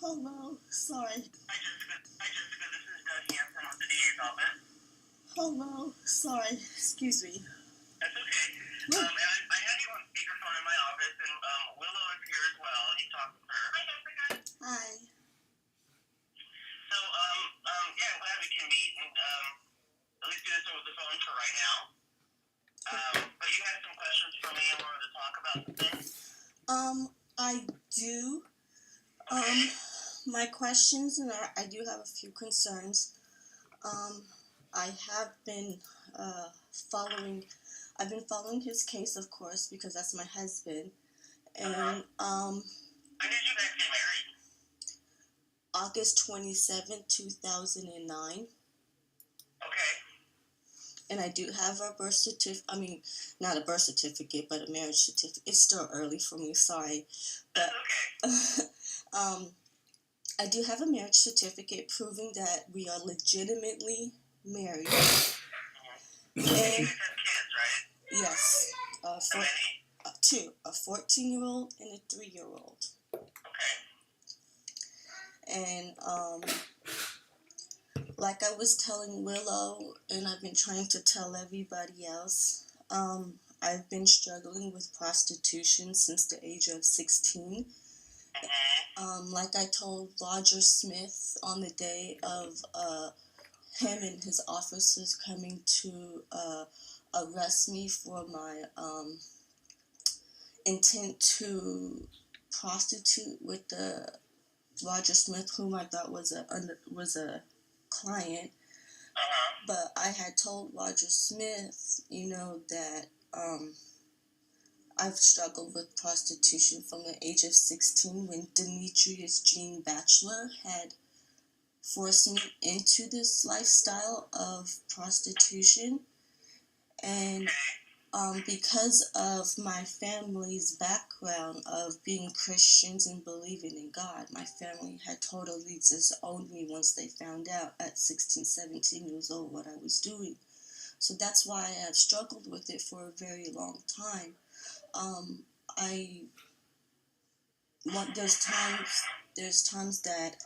Hello, sorry. Hi, Jessica. This is Doug Hanson with the DA's office. Hello, sorry. Excuse me. That's okay. And I had you on speakerphone in my office, and Willow is here as well. You talked with her. Hi, Jessica. Hi. So, yeah, I'm glad we can meet and at least do this over the phone for right now. But you had some questions for me and wanted to talk about some things? I do. Okay. My questions are, I do have a few concerns. I have been I've been following his case, of course, because that's my husband. And When did you guys get married? August 27th, 2009. Okay. And I do have a birth certificate. I mean, not a birth certificate, but a marriage certificate. It's still early for me, sorry. But That's okay. I do have a marriage certificate proving that we are legitimately married. And you guys have kids, right? Yes. How many? Two. A 14-year-old and a 3-year-old. Okay. And like I was telling Willow, and I've been trying to tell everybody else, I've been struggling with prostitution since the age of 16. Like I told Roger Smith on the day of him and his officers coming to arrest me for my intent to prostitute with the Roger Smith, whom I thought was a client. But I had told Roger Smith, that I've struggled with prostitution from the age of 16 when Demetrius Jean Batchelor had forced me into this lifestyle of prostitution. And because of my family's background of being Christians and believing in God, my family had totally disowned me once they found out at 16, 17 years old what I was doing. So that's why I have struggled with it for a very long time. There's times that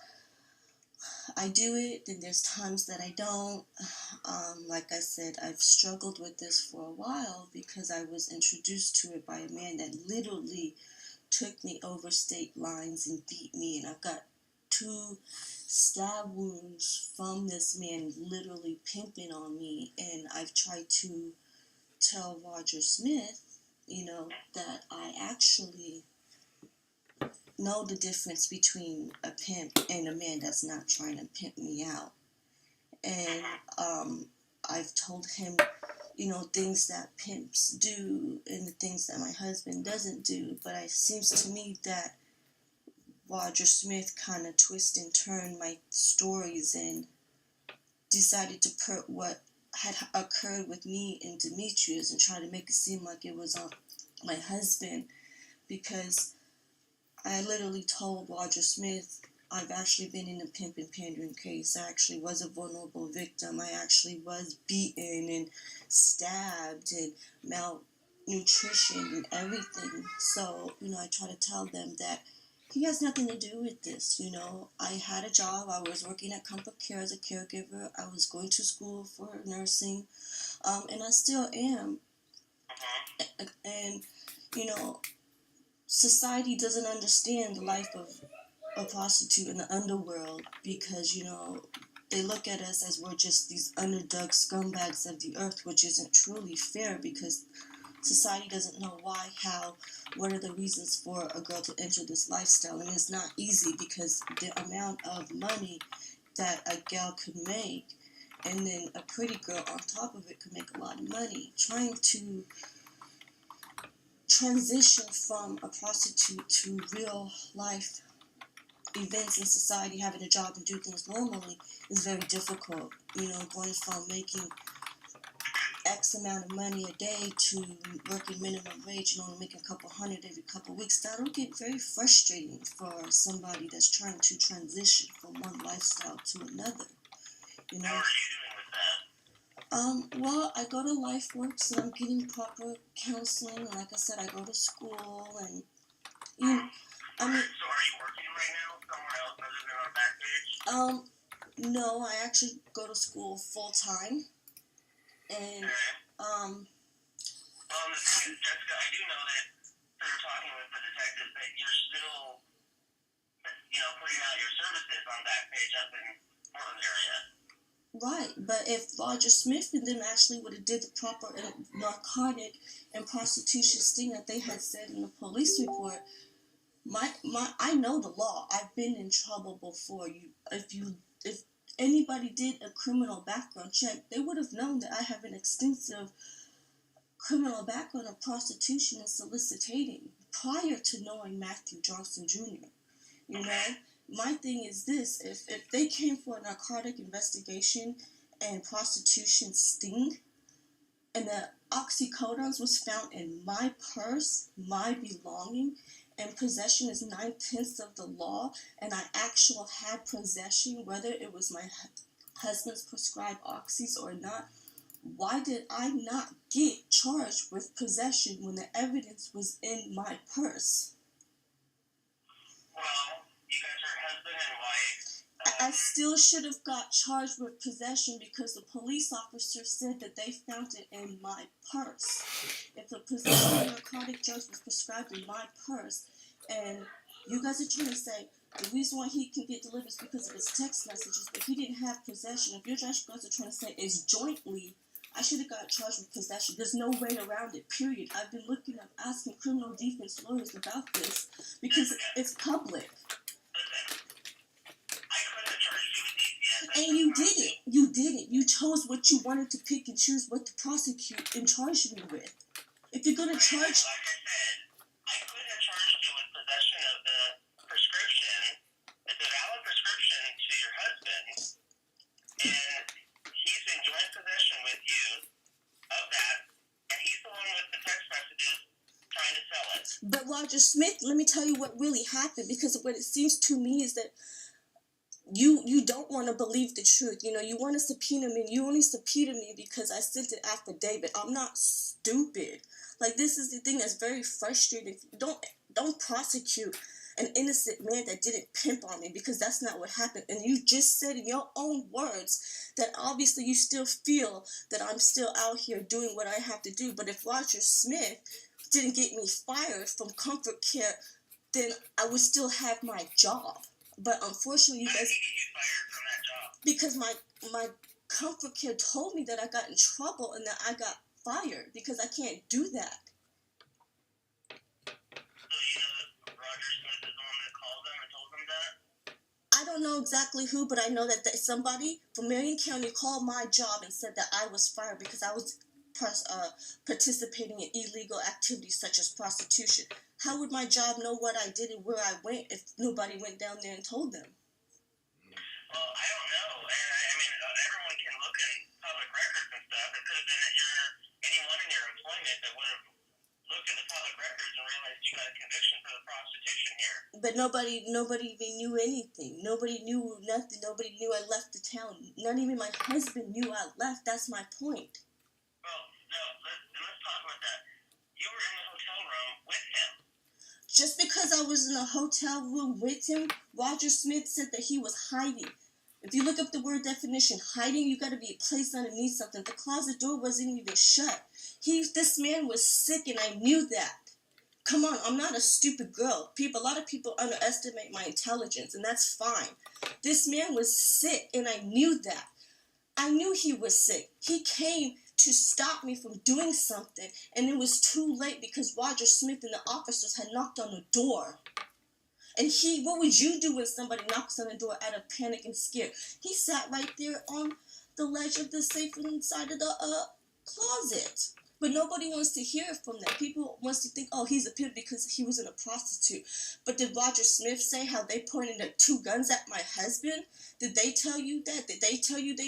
I do it, and there's times that I don't. Like I said, I've struggled with this for a while because I was introduced to it by a man that literally took me over state lines and beat me, and I've got 2 stab wounds from this man literally pimping on me. And I've tried to tell Roger Smith, that I actually know the difference between a pimp and a man that's not trying to pimp me out. And I've told him, things that pimps do and the things that my husband doesn't do. But it seems to me that Roger Smith kind of twist and turn my stories and decided to put what had occurred with me and Demetrius and try to make it seem like it was on my husband, because I literally told Roger Smith I've actually been in a pimp and pandering case. I actually was a vulnerable victim. I actually was beaten and stabbed and malnutrition and everything. So, I try to tell them that he has nothing to do with this. I had a job. I was working at Comfort Care as a caregiver. I was going to school for nursing, and I still am. And, society doesn't understand the life of a prostitute in the underworld because, they look at us as we're just these underdog scumbags of the earth, which isn't truly fair because society doesn't know why, how, what are the reasons for a girl to enter this lifestyle. And it's not easy because the amount of money that a gal could make, and then a pretty girl on top of it could make a lot of money. Trying to transition from a prostitute to real life events in society, having a job and do things normally, is very difficult. Going from making X amount of money a day to working minimum wage, making a couple hundred every couple of weeks, that'll get very frustrating for somebody that's trying to transition from one lifestyle to another. How are you doing with that? Well, I go to LifeWorks and I'm getting proper counseling. And like I said, I go to school and, So are you working right now somewhere else other No, I actually go to school full time, and Okay. The thing is, Jessica, I do know that through talking with the detectives that you're still, putting out your services on Backpage up in Portland area. right. But if Roger Smith and them actually would have did the proper narcotic and prostitution sting that they had said in the police report, I know the law. I've been in trouble before. If anybody did a criminal background check, they would have known that I have an extensive criminal background of prostitution and solicitation prior to knowing Matthew Johnson Jr. You know, my thing is this: if they came for a narcotic investigation and prostitution sting, and the oxycodone was found in my purse, my belonging, and possession is 9/10 of the law, and I actually had possession, whether it was my husband's prescribed oxys or not, why did I not get charged with possession when the evidence was in my purse? Well, you guys are husband and wife. I still should have got charged with possession because the police officer said that they found it in my purse. If the possession of narcotic drugs was prescribed in my purse, and you guys are trying to say the reason why he can get delivered is because of his text messages, but he didn't have possession. If you guys are trying to say it's jointly, I should have got charged with possession. There's no way around it, period. I've been looking up, asking criminal defense lawyers about this because it's public. And you did it. You did it. You chose what you wanted to pick and choose what to prosecute and charge me with. If you're going to charge... Like I said, I could have charged you with possession of the prescription. It's a valid prescription to your husband. And he's in joint possession with you of that. And he's the one with the text messages trying to sell it. But Roger Smith, let me tell you what really happened. Because what it seems to me is that you don't want to believe the truth. You know, you want to subpoena me. You only subpoena me because I sent an affidavit. I'm not stupid. Like, this is the thing that's very frustrating. Don't prosecute an innocent man that didn't pimp on me, because that's not what happened. And you just said in your own words that obviously you still feel that I'm still out here doing what I have to do. But if Roger Smith didn't get me fired from Comfort Care, then I would still have my job. But unfortunately, you guys, because my Comfort Care told me that I got in trouble and that I got fired because I can't do that. So you know that Roger Smith is the one that called them and told them that? I don't know exactly who, but I know that somebody from Marion County called my job and said that I was fired because I was participating in illegal activities such as prostitution. How would my job know what I did and where I went if nobody went down there and told them? Well, I don't know. And I mean, everyone can look in public records and stuff. It could have been that anyone in your employment that would have looked at the public records and realized you got a conviction for the prostitution here. But nobody even knew anything. Nobody knew nothing. Nobody knew I left the town. Not even my husband knew I left. That's my point. Well, no, let's talk about that. You were in the hotel room with him. Just because I was in a hotel room with him, Roger Smith said that he was hiding. If you look up the word definition, hiding, you got to be placed underneath something. The closet door wasn't even shut. This man was sick, and I knew that. Come on, I'm not a stupid girl. A lot of people underestimate my intelligence, and that's fine. This man was sick, and I knew that. I knew he was sick. He came to stop me from doing something, and it was too late because Roger Smith and the officers had knocked on the door. And what would you do when somebody knocks on the door out of panic and scared? He sat right there on the ledge of the safe inside of the closet. But nobody wants to hear it from that. People wants to think, oh, he's a pimp because he was in a prostitute. But did Roger Smith say how they pointed at 2 guns at my husband? Did they tell you that? Did they tell you they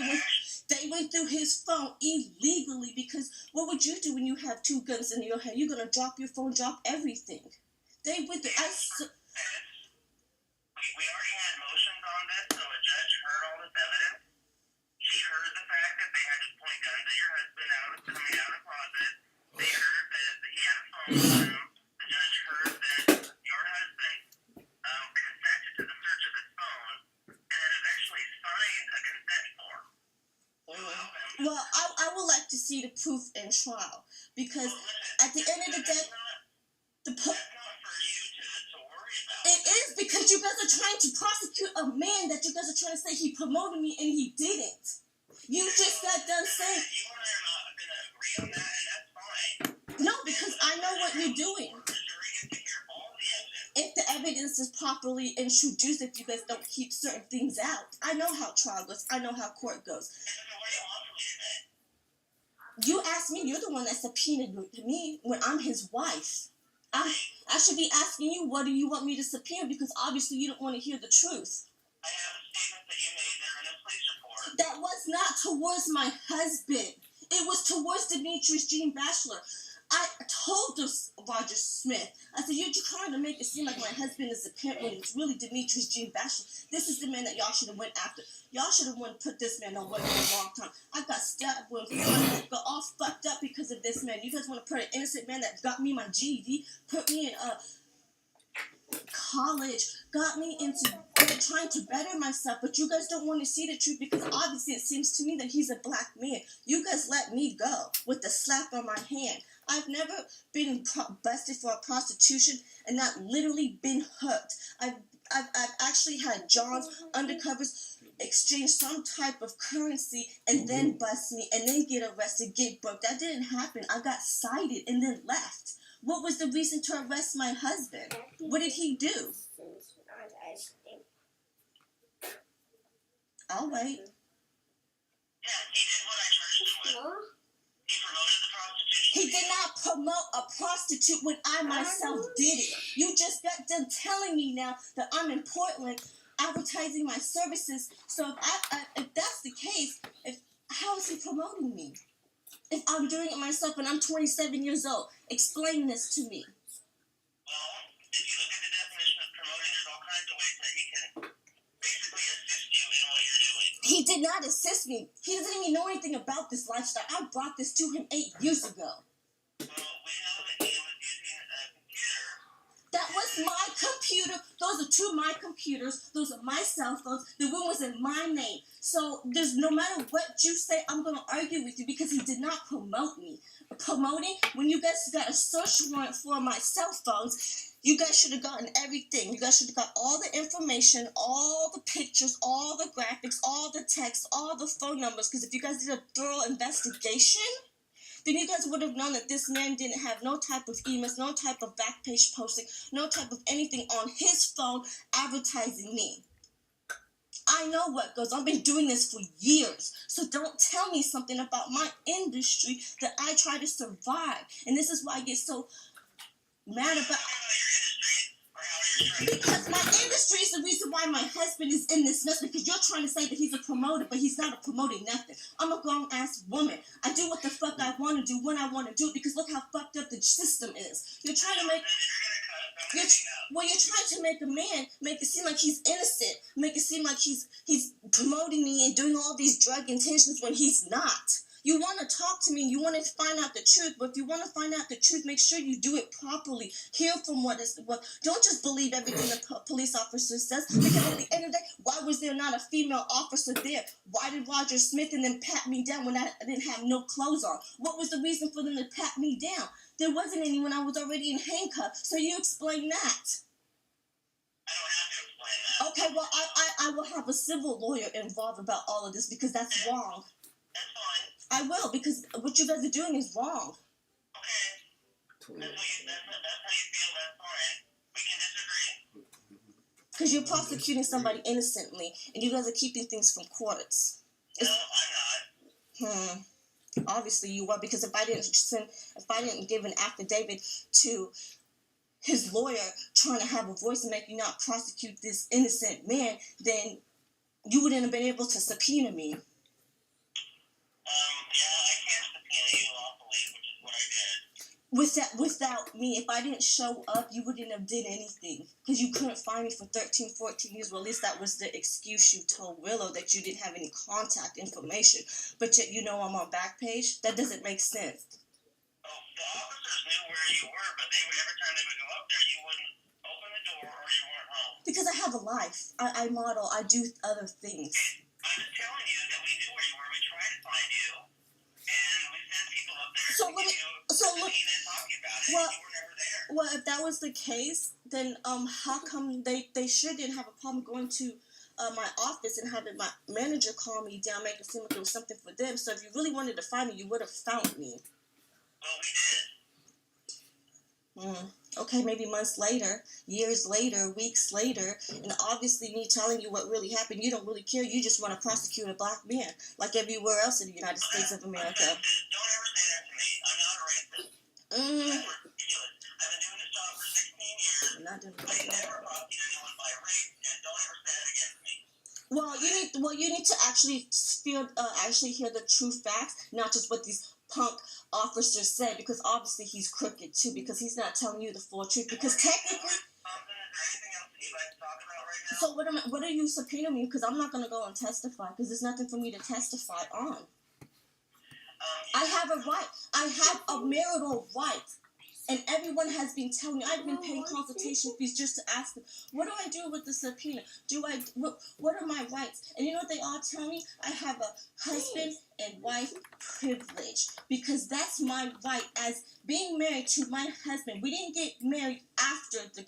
went through his phone illegally? Because what would you do when you have 2 guns in your hand? You're going to drop your phone, drop everything. They went through... We already had motions on this, so a judge heard all this evidence. She heard the fact that they had to point guns at your husband coming out of the closet. They heard that he had a phone with him. The judge heard that your husband consented to the search of his phone. And then eventually signed a consent form to allow them. Well, I would like to see the proof in trial because at the end of the day, that's not for you to worry about. It is because you guys are trying to prosecute a man that you guys are trying to say he promoted me and he didn't. You just got done saying. You and I are not going to agree on that, and that's fine. No, because I know what you're doing. The jury gets to hear all the evidence. If the evidence is properly introduced, if you guys don't keep certain things out, I know how trial goes. I know how court goes. And so what do you want from me today? You asked me. You're the one that subpoenaed me when I'm his wife. I should be asking you, what do you want me to subpoena? Because obviously you don't want to hear the truth. I have a statement that you made there in a police report. That was not towards my husband. It was towards Demetrius Jean Bachelor. I told Roger Smith, I said, you're trying to make it seem like my husband is a pimp when it's really Demetrius Jean Bachelor. This is the man that y'all should have went after. Y'all should have put this man away for a long time. I got stabbed with got all fucked up because of this man. You guys want to put an innocent man that got me my GED, put me in college, got me into trying to better myself, but you guys don't want to see the truth because obviously it seems to me that he's a black man. You guys let me go with the slap on my hand. I've never been busted for prostitution and not literally been hurt. I've actually had John's undercovers exchange some type of currency and then bust me and then get arrested, get booked. That didn't happen. I got cited and then left. What was the reason to arrest my husband? What did he do? I'll wait. Yeah, he did what I charged him with. He promoted the prostitution. He did not promote a prostitute when I myself did it. You just got done telling me now that I'm in Portland advertising my services. So if that's the case, how is he promoting me? If I'm doing it myself and I'm 27 years old, explain this to me. Well, if you look at the definition of promoting, there's all kinds of ways that he can basically assist you in what you're doing. He did not assist me. He doesn't even know anything about this lifestyle. I brought this to him 8 years ago. Well, we know that he was using a computer. That was my computer. Those are two of my computers. Those are my cell phones. The room was in my name. So there's no matter what you say, I'm going to argue with you because he did not promote me. Promoting, when you guys got a search warrant for my cell phones, you guys should have gotten everything. You guys should have got all the information, all the pictures, all the graphics, all the text, all the phone numbers. Because if you guys did a thorough investigation, then you guys would have known that this man didn't have no type of emails, no type of back page posting, no type of anything on his phone advertising me. I know what goes on. I've been doing this for years. So don't tell me something about my industry that I try to survive. And this is why I get so mad about... Because my industry is the reason why my husband is in this mess. Because you're trying to say that he's a promoter, but he's not a promoting nothing. I'm a grown-ass woman. I do what the fuck I want to do when I want to do it. Because look how fucked up the system is. You're trying to make... You're trying to make a man make it seem like he's innocent, make it seem like he's promoting me and doing all these drug intentions when he's not. You want to talk to me and you want to find out the truth, but if you want to find out the truth, make sure you do it properly. Hear from what. Don't just believe everything the police officer says, because at the end of the day, why was there not a female officer there? Why did Roger Smith and them pat me down when I didn't have no clothes on? What was the reason for them to pat me down? There wasn't any when I was already in handcuffs, so you explain that. I don't have to explain that. Okay, well, I will have a civil lawyer involved about all of this because that's wrong. That's fine. I will, because what you guys are doing is wrong. Okay. That's how you feel, that's fine. We can disagree. Because you're prosecuting somebody innocently, and you guys are keeping things from courts. No, I'm not. Obviously you are, because if I didn't give an affidavit to his lawyer trying to have a voice and make you not prosecute this innocent man, then you wouldn't have been able to subpoena me. Yeah, I can't subpoena you lawfully, which is what I did. Without me, if I didn't show up, you wouldn't have did anything. Because you couldn't find me for 13, 14 years. Well, at least that was the excuse you told Willow, that you didn't have any contact information. But yet you know I'm on Backpage? That doesn't make sense. Oh, the officers knew where you were, but every time they would go up there, you wouldn't open the door or you weren't home. Because I have a life. I model. I do other things. I'm just telling you that we knew where you were. We tried to find you, and we sent people up there to give you a subpoena and talk to you about it, and you were never there. Well, if that was the case, then how come they sure didn't have a problem going to my office and having my manager call me down, make it seem like it was something for them. So if you really wanted to find me, you would have found me. Well, we did. Okay, maybe months later, years later, weeks later, and obviously me telling you what really happened, you don't really care. You just want to prosecute a black man, like everywhere else in the United States of America. Don't ever say that to me. I'm not a racist. That's ridiculous. I've been doing this job for 16 years. I'm not doing I never prosecute anyone by race, and don't ever say that again to me. Well, you need to actually hear the true facts, not just what these punk officers said, because obviously he's crooked too, because he's not telling you the full truth. Because technically, Is there anything else that you'd like to talk about right now? so what are you subpoenaing me? Because I'm not going to go and testify, because there's nothing for me to testify on. I have a right. I have a marital right. And everyone has been telling me, I've been paying consultation fees just to ask them, what do I do with the subpoena? What are my rights? And you know what they all tell me? I have a husband and wife privilege, because that's my right as being married to my husband. We didn't get married after the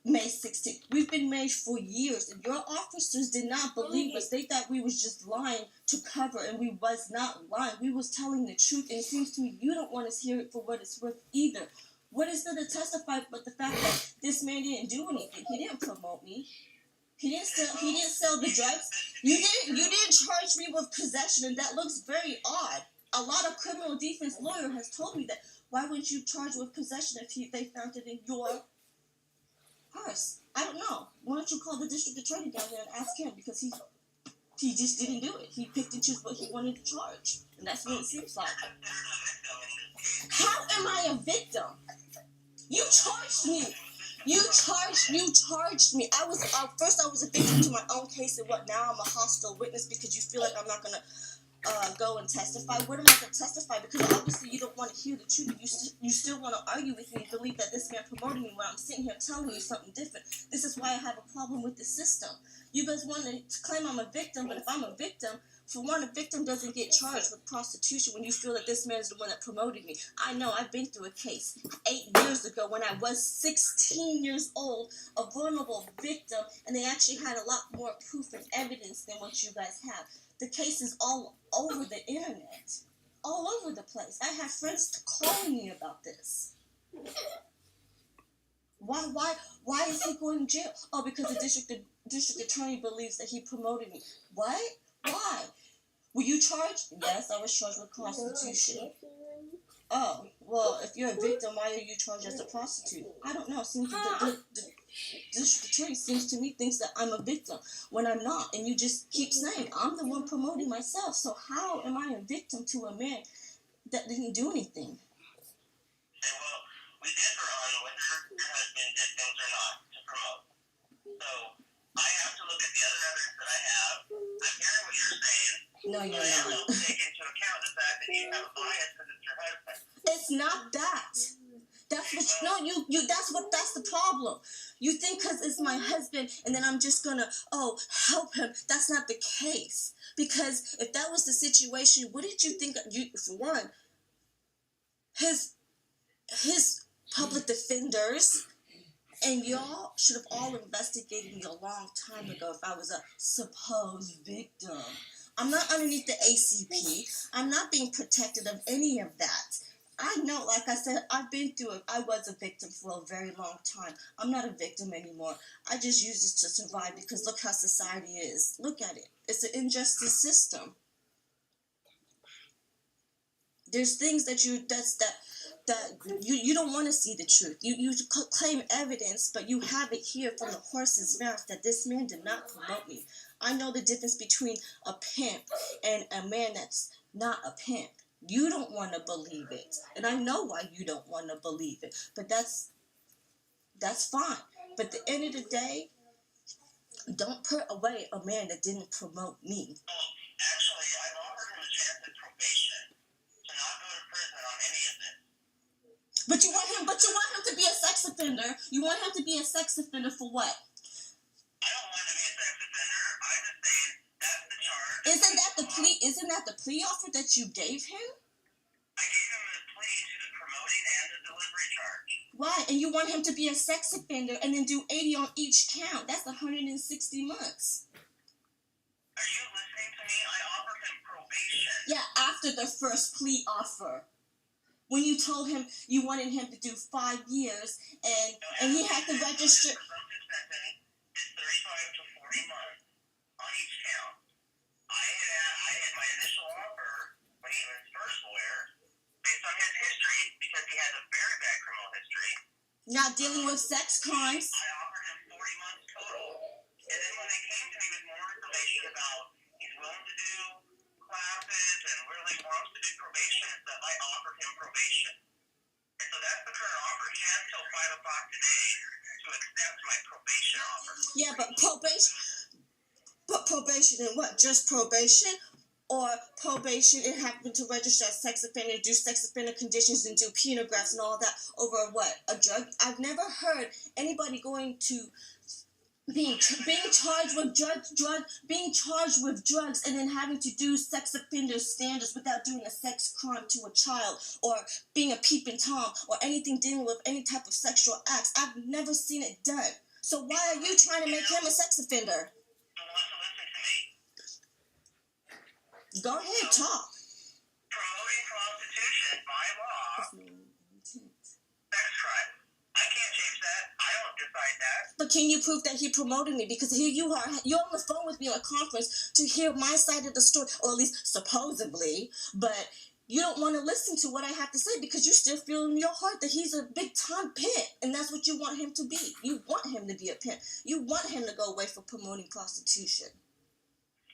May 16th. We've been married for years, and your officers did not believe us. They thought we was just lying to cover, and we was not lying. We was telling the truth, and it seems to me you don't want to hear it for what it's worth either. What is there to testify but the fact that this man didn't do anything? He didn't promote me. He didn't sell the drugs. You didn't charge me with possession, and that looks very odd. A lot of criminal defense lawyer has told me that. Why wouldn't you charge with possession if they found it in your purse? I don't know. Why don't you call the district attorney down there and ask him, because he just didn't do it. He picked and chose what he wanted to charge, and that's what it seems like. How am I a victim? You charged me. You charged me. I was first I was a victim to my own case, and what now I'm a hostile witness because you feel like I'm not gonna go and testify. What am I going to testify? Because obviously you don't want to hear the truth. You still want to argue with me and believe that this man promoted me when I'm sitting here telling you something different. This is why I have a problem with the system. You guys want to claim I'm a victim, but if I'm a victim, for one, a victim doesn't get charged with prostitution when you feel that this man is the one that promoted me. I know, I've been through a case 8 years ago when I was 16 years old, a vulnerable victim, and they actually had a lot more proof and evidence than what you guys have. The case is all over the internet, all over the place. I have friends calling me about this. Why is he going to jail? Oh, because the district attorney believes that he promoted me. What? Why? Were you charged? Yes, I was charged with prostitution. Oh, well, if you're a victim, why are you charged as a prostitute? I don't know. Seems the district attorney seems to me thinks that I'm a victim when I'm not, and you just keep saying I'm the one promoting myself. So how am I a victim to a man that didn't do anything? Okay, well, we differ on whether your husband did things or not to promote. So I have to look at the other evidence that I have. I'm hearing what you're saying. No, you're not. I have to not. take into account the fact that you have a bias because it's your husband. It's not that. That's what that's the problem. You think because it's my husband and then I'm just gonna help him. That's not the case. Because if that was the situation, what did you think? For one, his public defenders and y'all should have all investigated me a long time ago if I was a supposed victim. I'm not underneath the ACP. I'm not being protected of any of that. I know, like I said, I've been through it. I was a victim for a very long time. I'm not a victim anymore. I just use this to survive because look how society is. Look at it. It's an injustice system. There's things that you don't want to see the truth. You claim evidence, but you have it here from the horse's mouth that this man did not promote me. I know the difference between a pimp and a man that's not a pimp. You don't want to believe it, and I know why you don't want to believe it. But that's fine. But at the end of the day, don't put away a man that didn't promote me. Actually, I've offered him a chance at probation to not go to prison on any of this. But you want him to be a sex offender. You want him to be a sex offender for what? I don't want him to be a sex offender. I'm just saying Isn't that the plea? Isn't that the plea offer that you gave him? I gave him the plea to the promoting and the delivery charge. Right, and you want him to be a sex offender and then do 80 on each count. That's 160 months. Are you listening to me? I offered him probation. Yeah, after the first plea offer. When you told him you wanted him to do 5 years and he had to register. The presumptive sentence is 35 to 40 months on each count. I had my initial offer when he was his first lawyer based on his history because he has a very bad criminal history. Not dealing with sex crimes. I offered him 40 months total. And then when they came to me with more information about he's willing to do classes and really wants to do probation and stuff, I offered him probation. And so that's the current offer. He has till 5 o'clock today to accept my probation offer. Yeah, but probation and what? Just probation? Or probation and having to register as sex offender, do sex offender conditions and do penographs and all that over what? A drug? I've never heard anybody going to being charged with drugs and then having to do sex offender standards without doing a sex crime to a child or being a peeping Tom or anything dealing with any type of sexual acts. I've never seen it done. So why are you trying to make him a sex offender? You want to listen to me? Go ahead, talk. Promoting prostitution by law, sex crime. I can't change that. I don't decide that. But can you prove that he promoted me? Because here you are, you're on the phone with me on a conference to hear my side of the story, or at least supposedly, but you don't want to listen to what I have to say because you still feel in your heart that he's a big-time pimp, and that's what you want him to be. You want him to be a pimp. You want him to go away for promoting prostitution.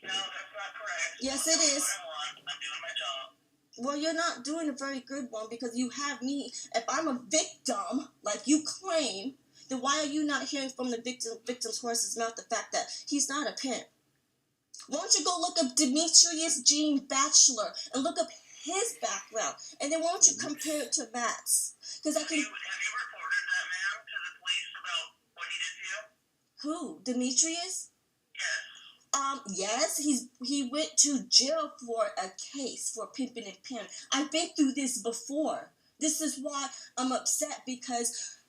No, that's not correct. Yes, it is. What I want. I'm doing my job. Well, you're not doing a very good one because you have me. If I'm a victim, like you claim, then why are you not hearing from the victim's horse's mouth the fact that he's not a pimp? Why don't you go look up Demetrius Jean Batchelor and look up his background, and then why don't you compare it to Matt's? Because I can. Have you reported that man to the police about what he did to you? Who? Demetrius? Yes. Yes, he went to jail for a case for pimping and pimp. I've been through this before. This is why I'm upset because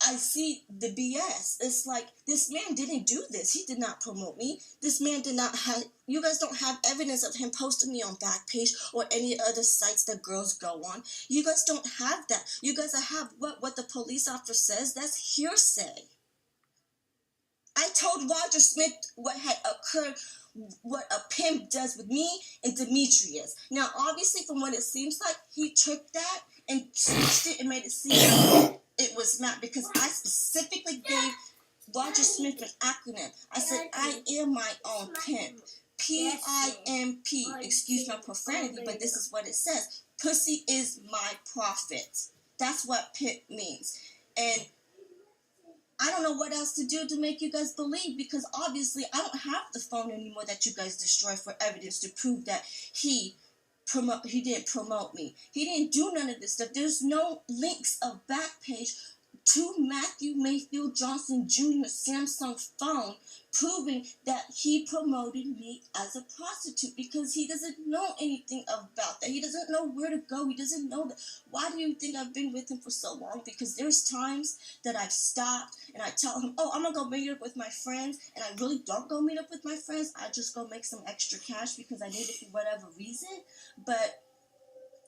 I see the BS. It's like, this man didn't do this. He did not promote me. This man did not have, you guys don't have evidence of him posting me on Backpage or any other sites that girls go on. You guys don't have that. You guys have what the police officer says. That's hearsay. I told Roger Smith what had occurred, what a pimp does with me and Demetrius. Now, obviously, from what it seems like, he took that and switched it and made it seem like it was Matt, because I specifically gave Roger Smith an acronym. I said, I am my own pimp. P-I-M-P. Excuse my profanity, but this is what it says. Pussy is my profit. That's what pimp means. And I don't know what else to do to make you guys believe, because obviously I don't have the phone anymore that you guys destroyed for evidence to prove that he didn't promote me. He didn't do none of this stuff. There's no links of Backpage to Matthew Mayfield Johnson Jr. Samsung phone proving that he promoted me as a prostitute, because he doesn't know anything about that. He doesn't know where to go. He doesn't know that. Why do you think I've been with him for so long? Because there's times that I've stopped and I tell him, oh, I'm going to go meet up with my friends, and I really don't go meet up with my friends. I just go make some extra cash because I need it for whatever reason. But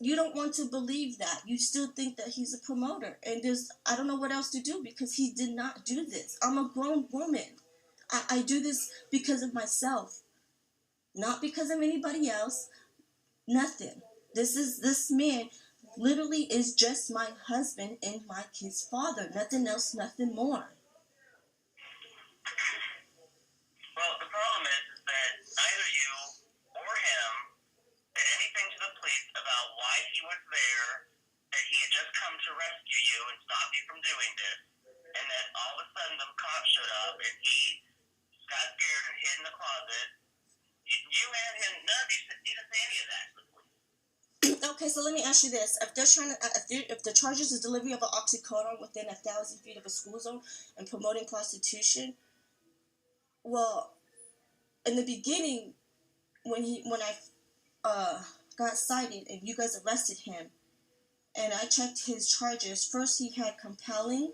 you don't want to believe that. You still think that he's a promoter. And I don't know what else to do, because he did not do this. I'm a grown woman. I do this because of myself. Not because of anybody else. Nothing. This man literally is just my husband and my kid's father. Nothing else, nothing more. Well, the problem is that neither you or him said anything to the police about why he was there, that he had just come to rescue you and stop you from doing this, and that all of a sudden the cops showed up and he got scared and hid in the closet. You and him, none of you didn't say any of that to the police. Okay, so let me ask you this: if the charges is delivery of an oxycodone within 1,000 feet of a school zone and promoting prostitution, well, in the beginning, when I got cited and you guys arrested him, and I checked his charges. First, he had compelling,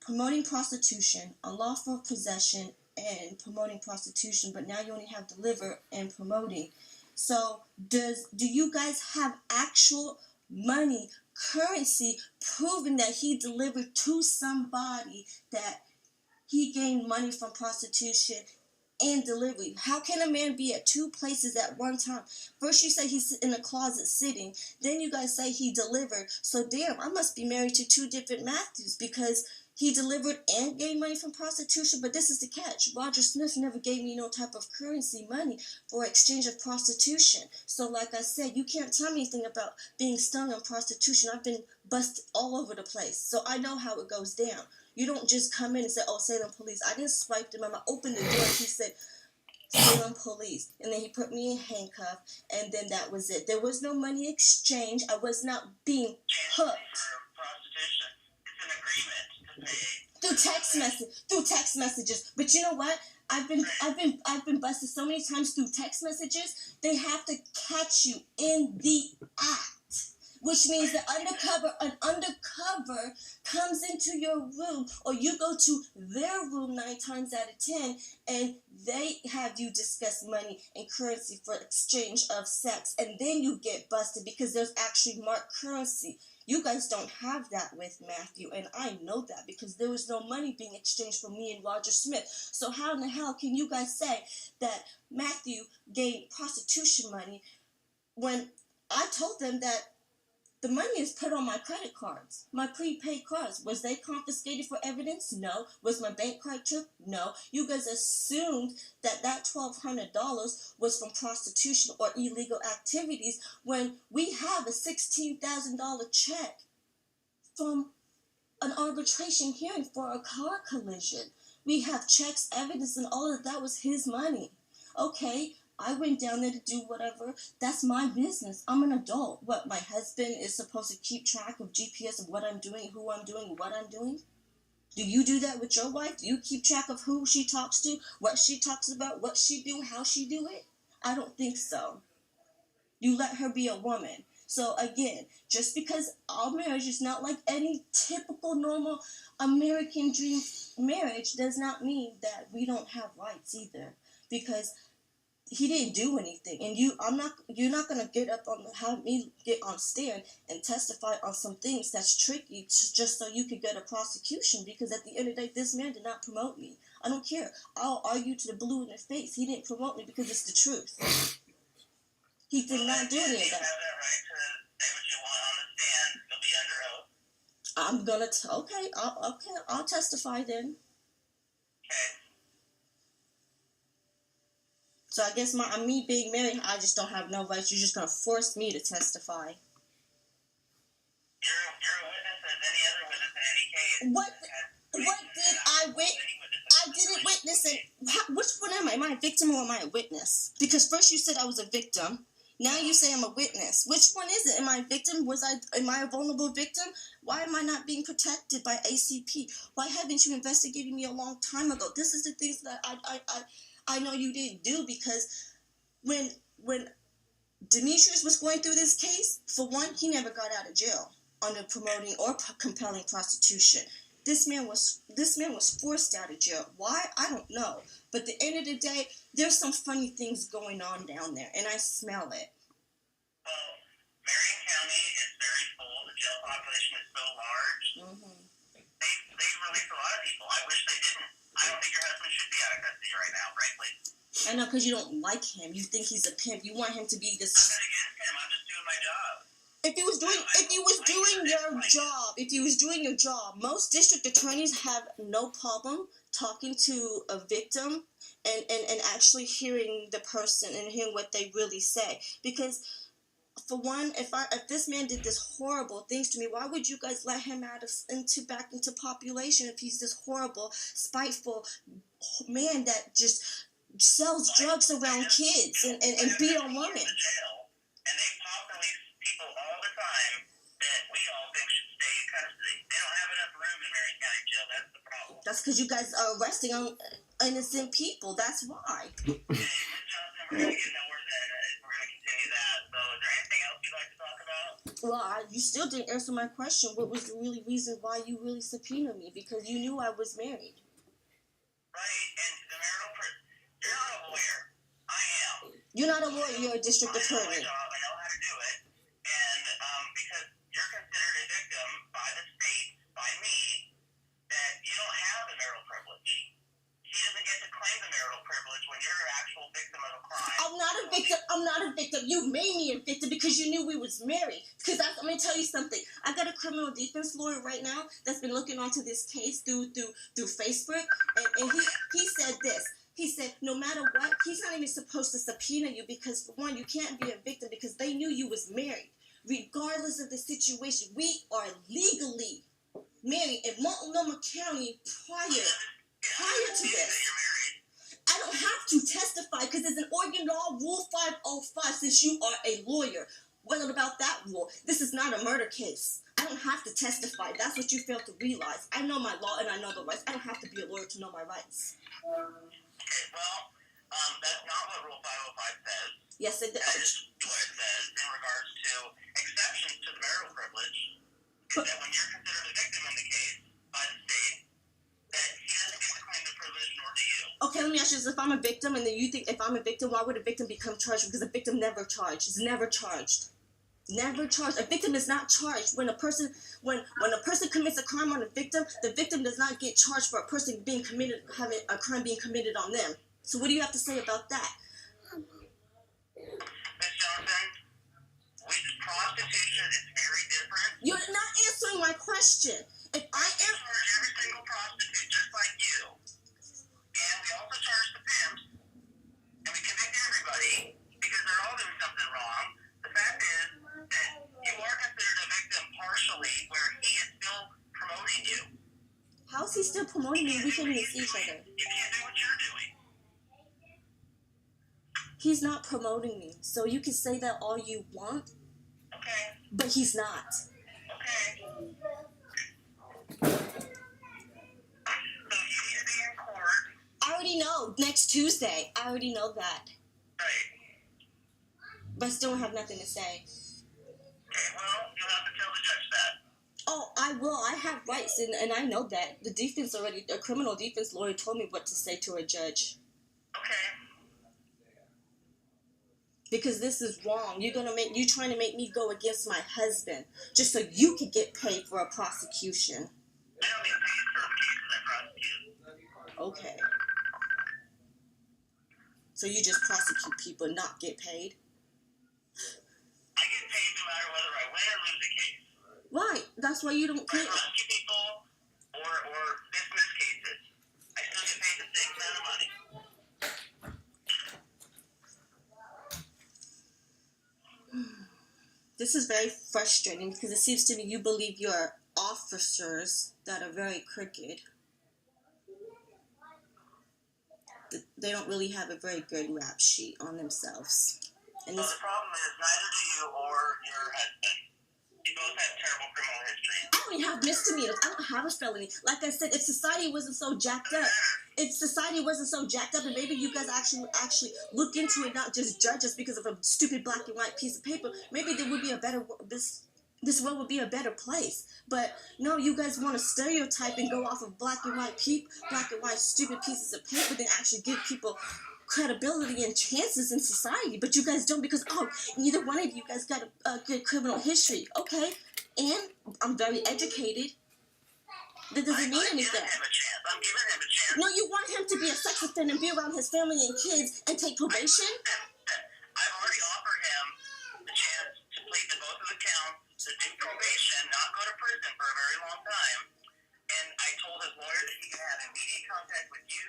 promoting prostitution, unlawful possession, and promoting prostitution. But now you only have deliver and promoting. So do you guys have actual money, currency, proving that he delivered to somebody, that he gained money from prostitution and delivery? How can a man be at two places at one time? First you say he's in a closet sitting, then you guys say he delivered. So damn, I must be married to two different Matthews, because he delivered and gained money from prostitution. But this is the catch: Roger Smith never gave me no type of currency money for exchange of prostitution. So like I said, you can't tell me anything about being stung on prostitution. I've been busted all over the place, so I know how it goes down. You don't just come in and say, oh, Salem police. I didn't swipe them. I opened the door and he said, Salem police. And then he put me in handcuffs, and then that was it. There was no money exchange. I was not being hooked. Through text messages. But you know what? I've been busted so many times through text messages. They have to catch you in the act, which means that an undercover comes into your room, or you go to their room 9 times out of 10, and they have you discuss money and currency for exchange of sex, and then you get busted because there's actually marked currency. You guys don't have that with Matthew, and I know that because there was no money being exchanged for me and Roger Smith. So how in the hell can you guys say that Matthew gained prostitution money when I told them that the money is put on my credit cards, my prepaid cards? Was they confiscated for evidence? No. Was my bank card took? No. You guys assumed that $1,200 was from prostitution or illegal activities when we have a $16,000 check from an arbitration hearing for a car collision. We have checks, evidence, and all of that was his money. Okay. I went down there to do whatever. That's my business. I'm an adult. What, my husband is supposed to keep track of GPS of what I'm doing, who I'm doing, what I'm doing? Do you do that with your wife? Do you keep track of who she talks to, what she talks about, what she do, how she do it? I don't think so. You let her be a woman. So again, just because our marriage is not like any typical normal American dream marriage does not mean that we don't have rights either. Because he didn't do anything, and you're not gonna have me get on stand and testify on some things that's tricky just so you could get a prosecution. Because at the end of the day, this man did not promote me. I don't care. I'll argue to the blue in the face. He didn't promote me because it's the truth. He did not do any of that. You have that right to say what you want on the stand. You'll be under oath. I'm gonna I'll testify then. Okay. So I guess me being married, I just don't have no rights. You're just going to force me to testify. You're a witness as any other witness in any case. What did I witness? I didn't witness it. Which one am I? Am I a victim or am I a witness? Because first you said I was a victim. Now you say I'm a witness. Which one is it? Am I a victim? Am I a vulnerable victim? Why am I not being protected by ACP? Why haven't you investigated me a long time ago? This is the things that I know you didn't do, because when Demetrius was going through this case, for one, he never got out of jail under promoting or compelling prostitution. This man was forced out of jail. Why? I don't know. But at the end of the day, there's some funny things going on down there, and I smell it. Well, Marion County is very full. The jail population is so large. Mm-hmm. They release a lot of people. I wish they didn't. I don't think your husband should be out of custody right now, frankly. I know, because you don't like him. You think he's a pimp. You want him to be this. I'm not against him. I'm just doing my job. If he was doing your job, most district attorneys have no problem talking to a victim and actually hearing the person and hearing what they really say. Because for one, if this man did this horrible things to me, why would you guys let him back into population if he's this horrible, spiteful man that just sells drugs around kids and beat on women? And they pop release people all the time that we all think should stay in custody. They don't have enough room in Marion County jail. That's the problem. That's because you guys are arresting innocent people. That's why. We're gonna get nowhere Well, you still didn't answer my question. What was the really reason why you really subpoenaed me? Because you knew I was married. Right, and the you're not a lawyer. I am. You're not a lawyer, you're a district attorney. I know how to do it, and because you're considered a victim by the state, by me, that you don't have the marital privilege. He doesn't get to claim the marital privilege when you're an actual victim of a crime. I'm not a victim. I'm not a victim. You made me a victim because you knew we was married. Because I'm going to tell you something. I got a criminal defense lawyer right now that's been looking onto this case through Facebook, and he said this. He said, no matter what, he's not even supposed to subpoena you because, for one, you can't be a victim because they knew you was married. Regardless of the situation, we are legally married in Multnomah County prior to this. I don't have to testify because there's an Oregon law, Rule 505, since you are a lawyer. What about that rule? This is not a murder case. I don't have to testify. That's what you fail to realize. I know my law and I know the rights. I don't have to be a lawyer to know my rights. Okay, well, that's not what Rule 505 says. Yes, it does. That is what it says in regards to exceptions to the marital privilege. Is that when you're considered a victim in the case by the state, that he doesn't get to claim the privilege, nor do you. Okay, let me ask you this. If I'm a victim and then you think if I'm a victim, why would a victim become charged? Because a victim never charged. It's never charged. Never charged. A victim is not charged. When a person commits a crime on a victim, the victim does not get charged for a person having a crime being committed on them. So what do you have to say about that? Ms. Johnson, prostitution is very different. You're not answering my question. If I am charge every single prostitute just like you, and we also charge the pimps, and we convict everybody because they're all doing something wrong. The fact is that you are considered a victim partially, where he is still promoting you. How is he still promoting me? We can't even see each other. You can't do what you're doing. He's not promoting me. So you can say that all you want, Okay. but he's not. Okay. So you need to be in court. I already know. Next Tuesday. I already know that. Right. But I still don't have nothing to say. Okay, well, you'll have to tell the judge that. Oh, I will. I have rights, and I know that. A criminal defense lawyer told me what to say to a judge. Okay. Because this is wrong. You trying to make me go against my husband just so you could get paid for a prosecution. I don't get paid for the cases I prosecute. Okay. So you just prosecute people and not get paid? I get paid no matter whether I win or lose a case. Right. That's why you don't I pay. prosecute people or dismiss cases. I still get paid the same amount of money. This is very frustrating because it seems to me you believe your officers that are very crooked. They don't really have a very good rap sheet on themselves. And So the problem is neither do you or your husband. You both have terrible criminal history. I don't even have misdemeanors. I don't have a felony. Like I said, if society wasn't so jacked up, and maybe you guys actually look into it, not just judge us because of a stupid black and white piece of paper, maybe there would be a better this world would be a better place. But no, you guys want to stereotype and go off of black and white stupid pieces of paper than actually give people credibility and chances in society. But you guys don't, because neither one of you guys got a good criminal history. Okay, and I'm very educated. That doesn't mean anything. I'm giving him a chance. No, you want him to be a sex offender and be around his family and kids and take probation? I've already offered him the chance to plead to both of the counts, to do probation, not go to prison for a very long time. And I told his lawyer that he can have immediate contact with you,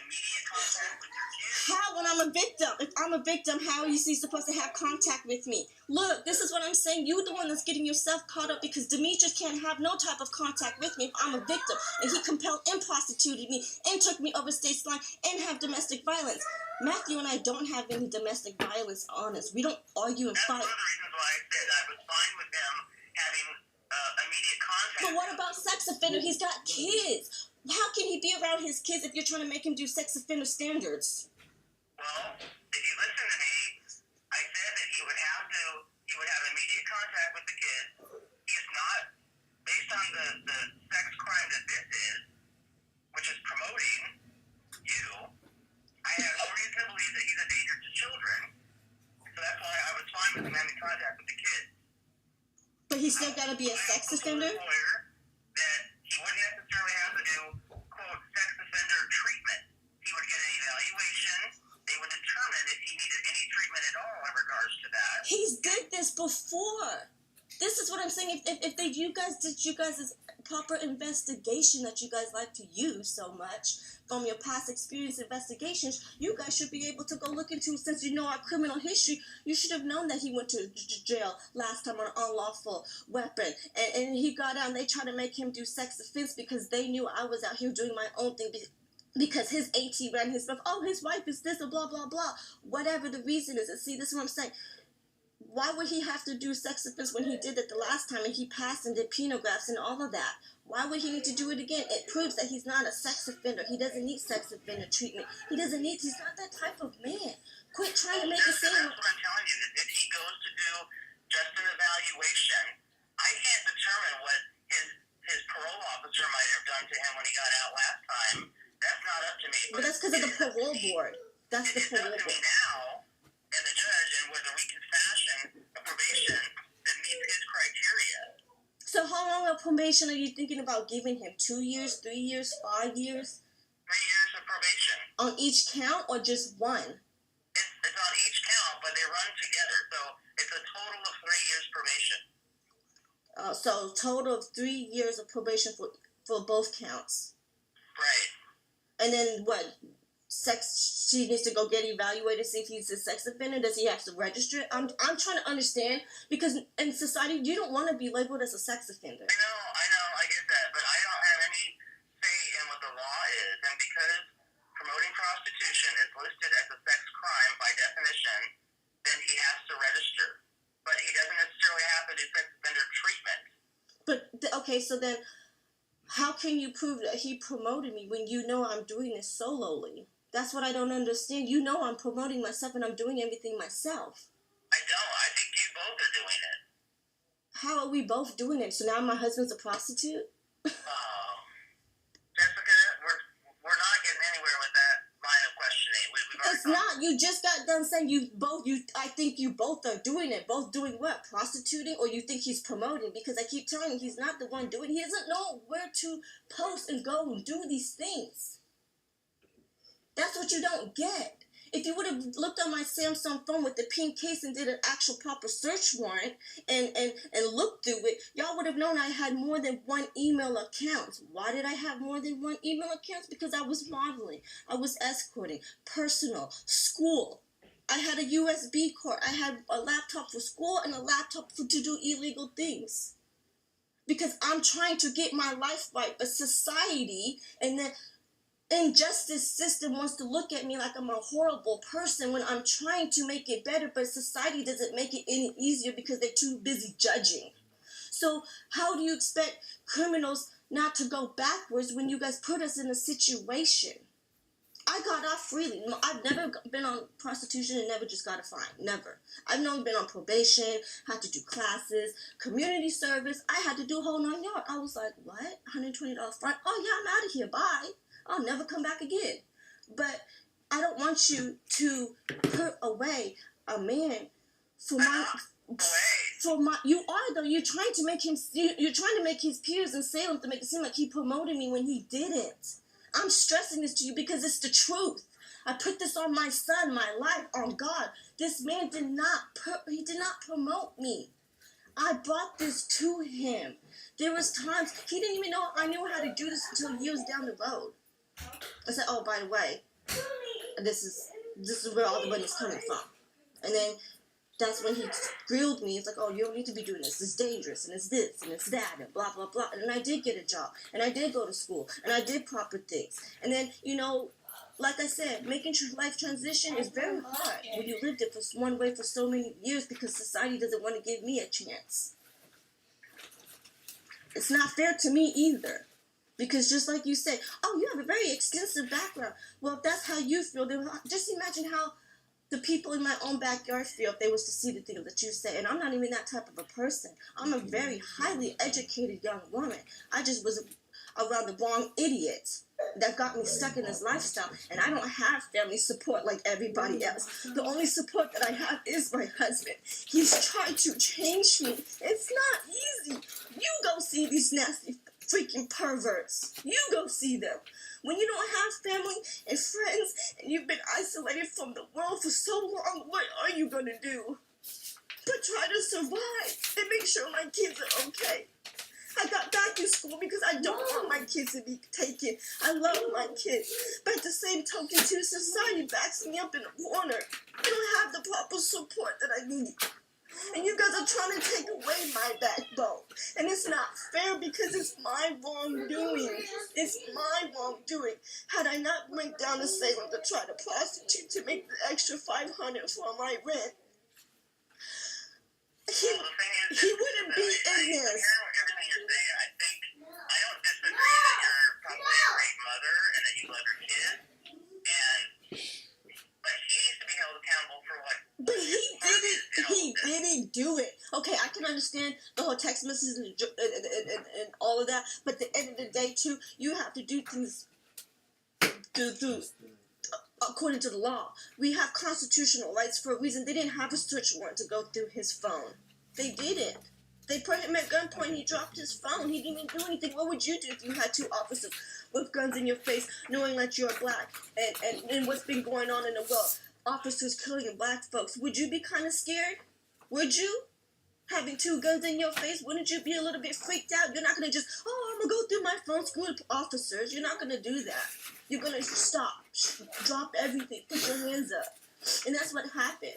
immediate contact with your kids. How, when I'm a victim? If I'm a victim, how are you supposed to have contact with me? Look, this is what I'm saying. You're the one that's getting yourself caught up because Demetrius can't have no type of contact with me if I'm a victim. And he compelled and prostituted me and took me over state line and have domestic violence. Matthew and I don't have any domestic violence on us. We don't argue and That's fight. one of the reasons why I said I was fine with him having immediate contact. But what about sex offender? He's got kids. How can he be around his kids if you're trying to make him do sex offender standards? Well, if you listen to me, I said that he would have immediate contact with the with him having contact with the kids. But he's still got to be a sex offender? Lawyer that he wouldn't necessarily have to do, quote, sex offender treatment. He would get an evaluation. They would determine if he needed any treatment at all in regards to that. He's did this before. This is what I'm saying. If you guys did you guys' proper investigation that you guys like to use so much from your past experience investigations, you guys should be able to go look into, since you know our criminal history, you should have known that he went to jail last time on an unlawful weapon. And he got out and they tried to make him do sex offense because they knew I was out here doing my own thing. Because his AT ran his stuff. Oh, his wife is this, or blah, blah, blah. Whatever the reason is. And see, this is what I'm saying. Why would he have to do sex offense when he did it the last time and he passed and did penographs and all of that? Why would he need to do it again? It proves that he's not a sex offender. He doesn't need sex offender treatment. He's not that type of man. Quit trying to make it seem. That's what I'm telling you. If he goes to do just an evaluation, I can't determine what his parole officer might have done to him when he got out last time. That's not up to me. But that's because of the parole board. That's the parole board. It's up to me now and the judge and whether we can fashion a probation that meets his criteria. So how long of probation are you thinking about giving him? 2 years, 3 years, 5 years? 3 years of probation. On each count or just one? It's on each count, but they run together. So it's a total of 3 years probation. So total of 3 years of probation for both counts. Right. And then what? She needs to go get evaluated, see if he's a sex offender. Does he have to register it? I'm trying to understand, because in society you don't want to be labeled as a sex offender. I get that, but I don't have any say in what the law is, and because promoting prostitution is listed as a sex crime by definition, then he has to register. But he doesn't necessarily have to do sex offender treatment. But okay, so then how can you prove that he promoted me when you know I'm doing this solely? That's what I don't understand. You know I'm promoting myself and I'm doing everything myself. I don't. I think you both are doing it. How are we both doing it? So now my husband's a prostitute? Jessica, we're not getting anywhere with that line of questioning. It's not. You just got done saying I think you both are doing it. Both doing what? Prostituting? Or you think he's promoting? Because I keep telling you he's not the one doing it. He doesn't know where to post and go and do these things. That's what you don't get. If you would have looked on my Samsung phone with the pink case and did an actual proper search warrant and looked through it, y'all would have known I had more than one email account. Why did I have more than one email account? Because I was modeling. I was escorting. Personal. School. I had a USB card. I had a laptop for school and a laptop to do illegal things. Because I'm trying to get my life right. But society and the injustice system wants to look at me like I'm a horrible person when I'm trying to make it better, but society doesn't make it any easier because they're too busy judging. So how do you expect criminals not to go backwards when you guys put us in a situation? I got off freely. I've never been on prostitution and never just got a fine. Never. I've only been on probation, had to do classes, community service. I had to do a whole 9 yards. I was like, what? $120 fine? Oh yeah, I'm out of here. Bye. I'll never come back again. But I don't want you to put away a man for my you are though. You're trying to make his peers in Salem to make it seem like he promoted me when he didn't. I'm stressing this to you because it's the truth. I put this on my son, my life, on God. This man did not promote me. I brought this to him. There was times he didn't even know I knew how to do this until years down the road. I said, oh, by the way, this is where all the money's coming from. And then that's when he grilled me. It's like, oh, you don't need to be doing this. It's dangerous, and it's this, and it's that, and blah, blah, blah. And I did get a job, and I did go to school, and I did proper things. And then, like I said, making life transition is very hard when you lived it for one way for so many years because society doesn't want to give me a chance. It's not fair to me either. Because just like you said, oh, you have a very extensive background. Well, if that's how you feel, then just imagine how the people in my own backyard feel if they was to see the things that you say. And I'm not even that type of a person. I'm a very highly educated young woman. around the wrong idiots that got me stuck in this lifestyle, and I don't have family support like everybody else. The only support that I have is my husband. He's trying to change me. It's not easy. You go see these nasty freaking perverts. You go see them. When you don't have family and friends and you've been isolated from the world for so long, what are you going to do? But try to survive and make sure my kids are okay. I got back in school because I don't want my kids to be taken. I love my kids. But at the same token, too, society backs me up in a corner. I don't have the proper support that I need. And you guys are trying to take away my backbone. And it's not fair because it's my wrongdoing. It's my wrongdoing. Had I not went down to Salem to try to prostitute to make the extra $500 for my rent, he wouldn't be in this. Everything you're saying, I don't disagree that you're probably a great mother and that you love your kids, but he needs to be held accountable for what. But he didn't do it. Okay, I can understand the whole text messages and all of that, but at the end of the day, too, you have to do things through according to the law. We have constitutional rights for a reason. They didn't have a search warrant to go through his phone. They didn't. They put him at gunpoint. He dropped his phone. He didn't even do anything. What would you do if you had two officers with guns in your face, knowing that you're black and what's been going on in the world? Officers killing black folks. Would you be kind of scared? Would you? Having two guns in your face, wouldn't you be a little bit freaked out? You're not going to just, I'm going to go through my phone, screw the officers. You're not going to do that. You're going to stop, drop everything, put your hands up. And that's what happened.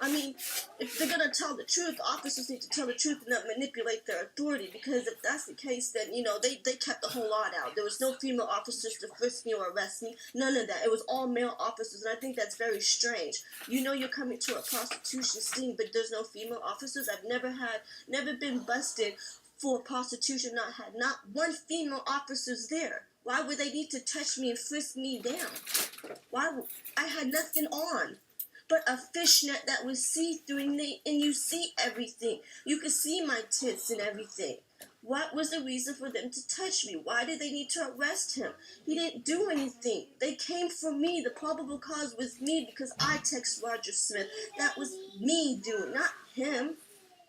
I mean, if they're going to tell the truth, officers need to tell the truth and not manipulate their authority. Because if that's the case, then, they kept the whole lot out. There was no female officers to frisk me or arrest me. None of that. It was all male officers. And I think that's very strange. You're coming to a prostitution sting, but there's no female officers. I've never been busted for prostitution, not one female officers there. Why would they need to touch me and frisk me down? I had nothing on but a fishnet that was see-through, and you see everything. You could see my tits and everything. What was the reason for them to touch me? Why did they need to arrest him? He didn't do anything. They came for me. The probable cause was me because I texted Roger Smith. That was me doing, not him.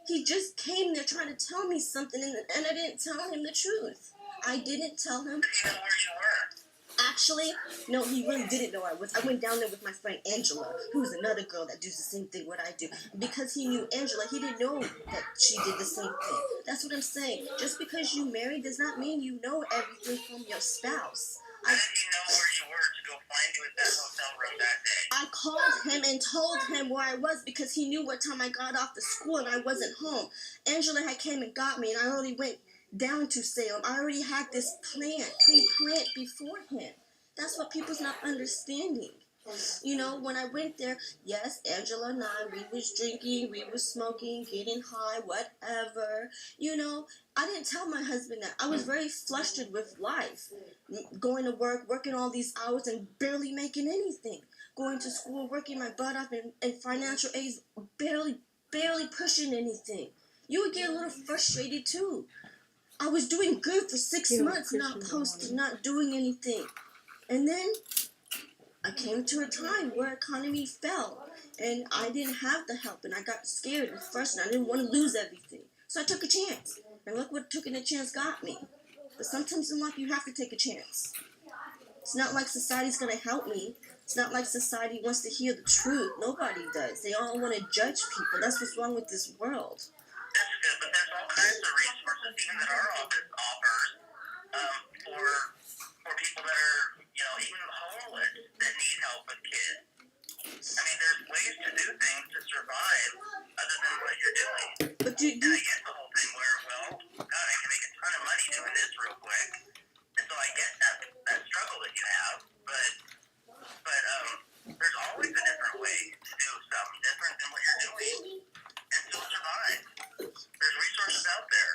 He just came there trying to tell me something, and I didn't tell him the truth. I didn't tell him. Did he know where you were? Actually, no, he really didn't know I was. I went down there with my friend Angela, who's another girl that does the same thing what I do. Because he knew Angela, he didn't know that she did the same thing. That's what I'm saying. Just because you married does not mean you know everything from your spouse. How did he know where you were to go find you at that hotel room that day? I called him and told him where I was because he knew what time I got off the school and I wasn't home. Angela had came and got me, and I already went down to Salem. I already had this pre-planned beforehand. That's what people's not understanding. When I went there, yes, Angela and I, we was drinking, we was smoking, getting high, whatever. I didn't tell my husband that. I was very flustered with life. Going to work, working all these hours and barely making anything. Going to school, working my butt off in financial aids, barely pushing anything. You would get a little frustrated too. I was doing good for 6 months, not doing anything. And then I came to a time where economy fell, and I didn't have the help, and I got scared at first, and I didn't want to lose everything. So I took a chance, and look what taking a chance got me. But sometimes in life you have to take a chance. It's not like society's going to help me. It's not like society wants to hear the truth. Nobody does. They all want to judge people. That's what's wrong with this world. That's good, but there's all kinds of resources, even that our office offers, for people that are, even homeless that need help with kids. I mean, there's ways to do things to survive other than what you're doing. But and I get the whole thing where, God, I can make a ton of money doing this real quick. And so I get that struggle that you have, but there's always a different way to do something different than what you're doing and still survive. There's resources out there.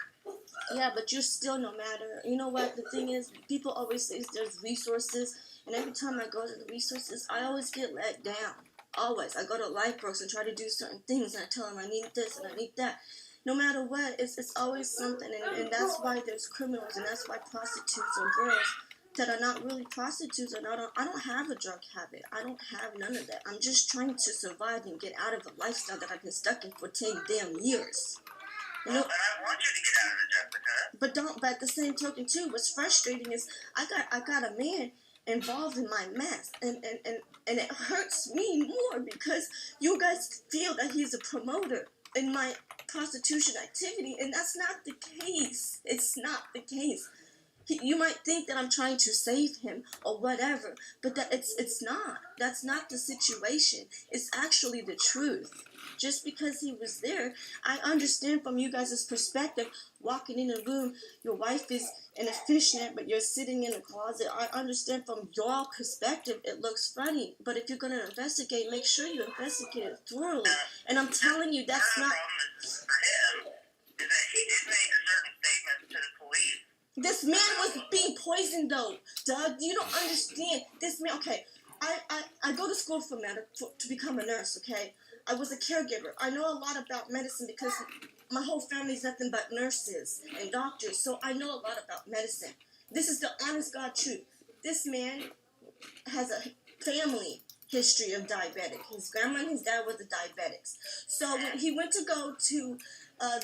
Yeah, but you're still, no matter. You know what? The thing is, people always say there's resources, and every time I go to the resources, I always get let down. Always. I go to Lifeworks and try to do certain things, and I tell them I need this and I need that. No matter what, it's always something, and that's why there's criminals, and that's why prostitutes or girls that are not really prostitutes, and I don't have a drug habit. I don't have none of that. I'm just trying to survive and get out of a lifestyle that I've been stuck in for 10 damn years. You know, and I want you to get out of it, Jessica. but at the same token too, what's frustrating is I got a man involved in my mess, and it hurts me more because you guys feel that he's a promoter in my prostitution activity, and that's not the case. It's not the case. You might think that I'm trying to save him or whatever, but that it's not. That's not the situation. It's actually the truth. Just because he was there, I understand from you guys' perspective, walking in a room, your wife is in a fishnet, but you're sitting in a closet. I understand from your perspective, it looks funny. But if you're going to investigate, make sure you investigate it thoroughly. And I'm telling you, that's not... The problem is for him is that he did make certain statements to the police. This man was being poisoned, though, Doug. You don't understand. This man, okay, I go to school to become a nurse, okay? I was a caregiver. I know a lot about medicine because my whole family is nothing but nurses and doctors, so I know a lot about medicine. This is the honest God truth. This man has a family history of diabetic. His grandma and his dad were the diabetics. So when he went to go to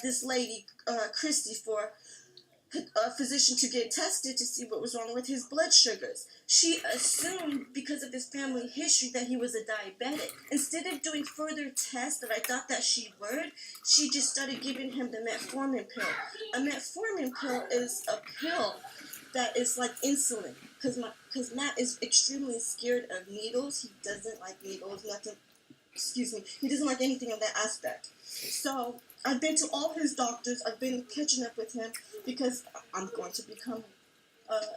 this lady, Christy, for a physician to get tested to see what was wrong with his blood sugars. She assumed because of his family history that he was a diabetic. Instead of doing further tests that I thought that she would, she just started giving him the metformin pill. A metformin pill is a pill that is like insulin. Because Matt is extremely scared of needles. He doesn't like needles, nothing. Excuse me. He doesn't like anything of that aspect. So I've been to all his doctors. I've been catching up with him because I'm going to become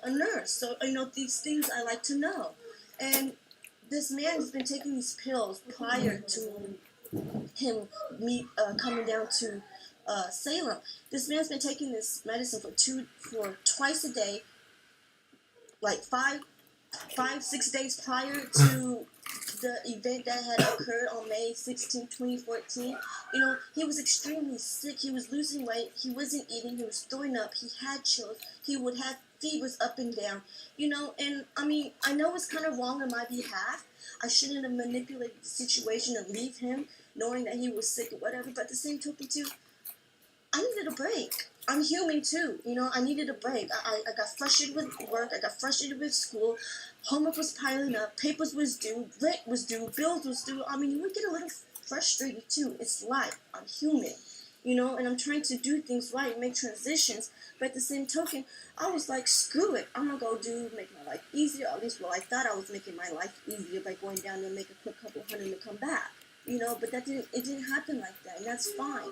a nurse. So I know these things I like to know. And this man has been taking these pills prior to him coming down to Salem. This man's been taking this medicine for twice a day, like 6 days prior to the event that had occurred on May 16, 2014. You know, he was extremely sick. He was losing weight. He wasn't eating. He was throwing up. He had chills. He would have fevers up and down. You know, and I mean, I know it's kind of wrong on my behalf. I shouldn't have manipulated the situation and leave him knowing that he was sick or whatever. But at the same token, too, I needed a break. I'm human too, you know, I needed a break. I got frustrated with work, I got frustrated with school, homework was piling up, papers was due, rent was due, bills was due. I mean, you would get a little frustrated too. It's life. I'm human, you know, and I'm trying to do things right and make transitions. But at the same token, I was like, screw it. I'm going to make my life easier. At least, well, I thought I was making my life easier by going down there and make a quick couple hundred and come back, you know, but it didn't happen like that, and that's fine.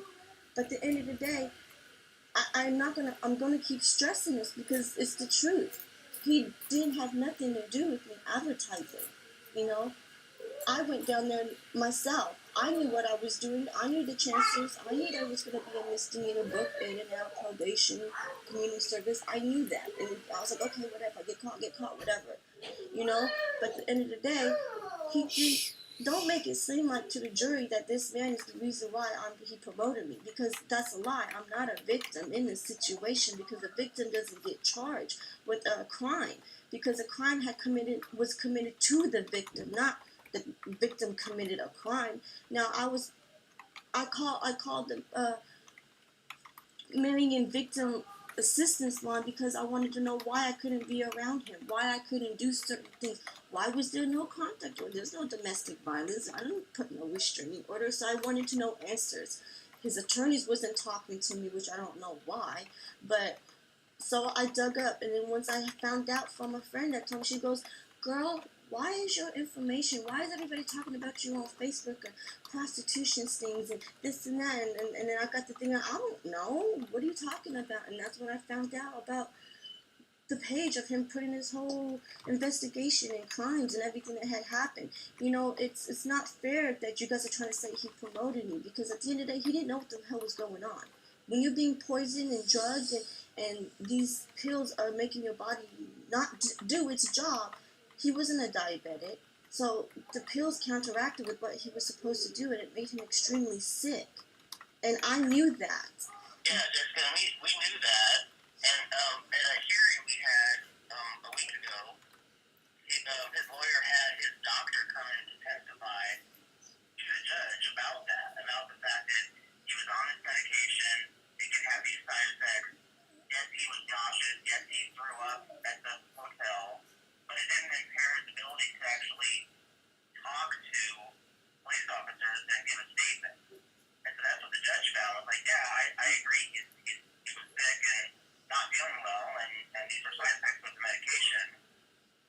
But at the end of the day, I'm gonna keep stressing this because it's the truth. He didn't have nothing to do with me advertising, you know. I went down there myself. I knew what I was doing. I knew the chances. I knew there was going to be a misdemeanor book, in and out, probation, community service. I knew that. And I was like, okay, whatever. Get caught, whatever. You know? But at the end of the day, don't make it seem like to the jury that this man is the reason why he promoted me, because that's a lie. I'm not a victim in this situation, because the victim doesn't get charged with a crime, because a crime was committed to the victim, not the victim committed a crime. Now I called the Marion victim assistance line because I wanted to know why I couldn't be around him, why I couldn't do certain things. Why was there no contact order? There's no domestic violence. I didn't put no restraining order, so I wanted to know answers. His attorneys wasn't talking to me, which I don't know why, but so I dug up, and then once I found out from a friend that told me, she goes, girl, why is your information, why is everybody talking about you on Facebook and prostitution things and this and that, and then I got the thing, I don't know, what are you talking about? And that's when I found out about the page of him putting his whole investigation and crimes and everything that had happened. You know, it's not fair that you guys are trying to say he promoted me, because at the end of the day, he didn't know what the hell was going on. When you're being poisoned and drugged and these pills are making your body not do its job, he wasn't a diabetic, so the pills counteracted with what he was supposed to do, and it made him extremely sick. And I knew that. Yeah, Jessica, we knew that. And at a hearing we had a week ago, his lawyer had his doctor come in to testify to the judge about the fact that he was on his medication, he could have these side effects. Yes, he was nauseous. Yes, he threw up at the hotel, but it didn't impair his ability to actually talk to police officers and give a statement. And so that's what the judge found. I was like, yeah, I agree. He was sick and not feeling well, and these were side effects of the medication.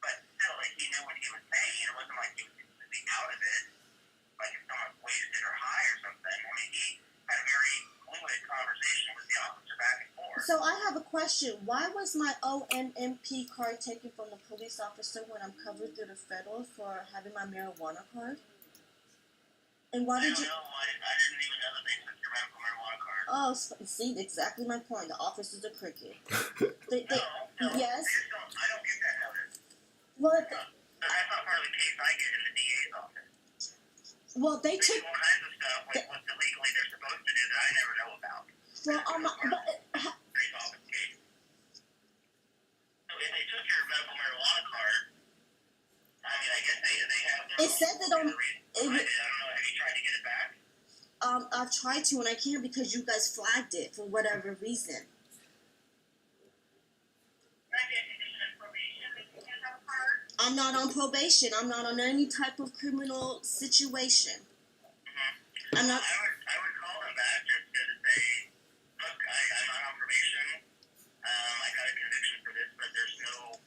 But still, like, he knew what he was saying. It wasn't like he was completely out of it, like if someone's wasted or high or something. I mean, he had a very fluid conversation with the officer back and forth. So I have a question. Why was my OMMP card taken from the police officer when I'm covered through the federal for having my marijuana card? And why did you... I didn't even know that they took your medical marijuana card. Oh, see, exactly my point. The officers are crooked. No, yes. I don't get that notice. Well, that's not part of the case I get in the DA's office. Well, they took took... all kinds of stuff with what illegally they're supposed to do that I never know about. Well, office case. So if they took your medical marijuana card, I mean, I guess they have their it said that on... I don't know, have you tried to get it back? I've tried to, and I can't because you guys flagged it for whatever reason. I'm not on probation. I'm not on any type of criminal situation. Mm-hmm. I'm not... I would call them back just to say, look, I'm not on probation. I got a conviction for this, but there's no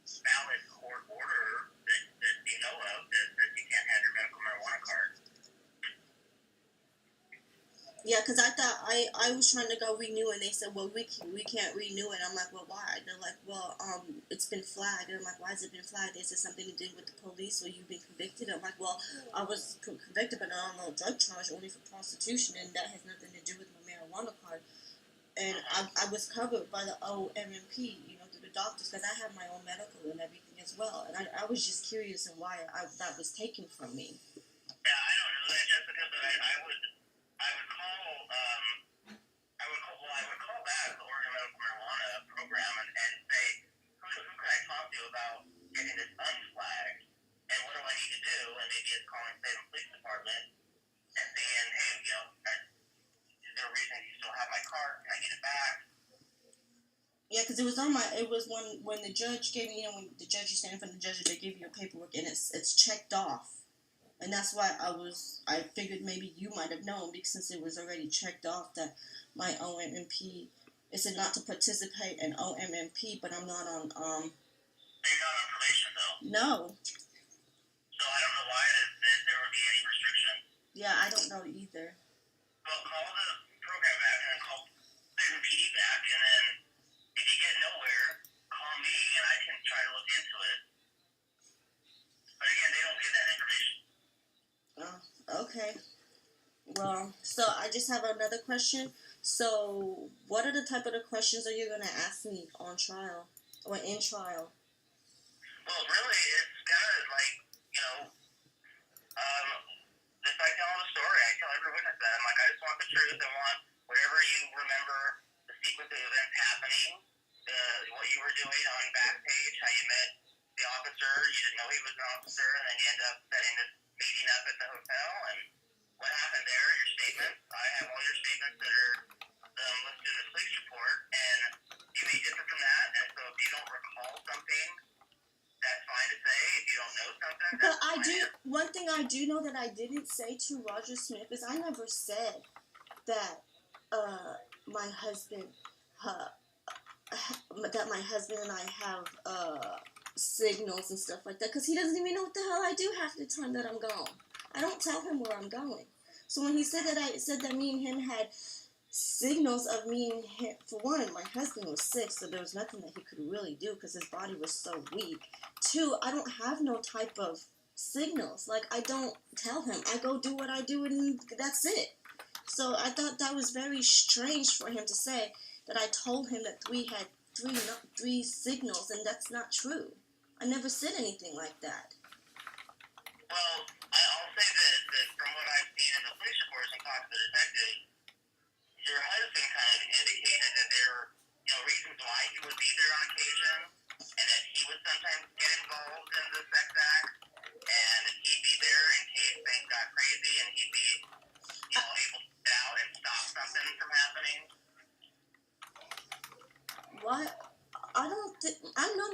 valid court order that you know of that you can't have your medical marijuana card. Yeah, because I thought I was trying to go renew, and they said, well, we can't renew it. I'm like, well, why? They're like, well, it's been flagged. And I'm like, why has it been flagged? They said something to do with the police, or you've been convicted. I'm like, well, I was convicted, but I'm on a drug charge only for prostitution, and that has nothing to do with my marijuana card. And I was covered by the OMMP, through the doctors, because I have my own medical and everything as well. And I was just curious on why that was taken from me. Yeah, I don't know that, Jessica, but I would call back the Oregon Medical Marijuana program and say, who can I talk to about getting this unflagged, and what do I need to do? And maybe it's calling Salem Police Department and saying, hey, is there a reason you still have my card? Can I get it back? Yeah, because it was when the judge gave me, when the judge, you stand in front of the judge, they give you your paperwork, and it's checked off. And that's why I figured maybe you might have known, because since it was already checked off that my OMMP, it said not to participate in OMMP, but I'm not on, You're not on probation, though? No. So I don't know why there would be any restriction. Yeah, I don't know either. Well, call the program back and then call Salem PD back, and then if you get nowhere, call me and I can try to look into it. But again, they don't get that information. Oh, okay. Well, so I just have another question. So, what are the type of the questions that you're going to ask me on trial or in trial? Well, really, it's kind of like, just like telling the story. I tell every witness that. I'm like, I just want the truth. I want whatever you remember, the sequence of events happening, what you were doing on Backpage, how you met the officer, you didn't know he was an officer, and then you end up setting this meeting up at the hotel, and what happened there, your statements. I have all your statements that are listed in the police report, and you may differ from that, and so if you don't recall something, that's fine to say. If you don't know something, that's fine. One thing I do know that I didn't say to Roger Smith is I never said that my husband and I have signals and stuff like that, because he doesn't even know what the hell I do half the time that I'm gone. I don't tell him where I'm going. So when he said that me and him had signals of me and him, for one, my husband was sick, so there was nothing that he could really do because his body was so weak. Two, I don't have no type of signals. Like, I don't tell him. I go do what I do and that's it. So I thought that was very strange for him to say that I told him that we had three signals, and that's not true. I never said anything like that. Well, I'll say this, that from what I've seen in the police reports and talked to the detective, your husband kind of indicated that there were, reasons why he would be there on occasion, and that he would sometimes get involved in the sex act, and he'd be there in case things got crazy, and he'd be, able to get out and stop something from happening. What? I know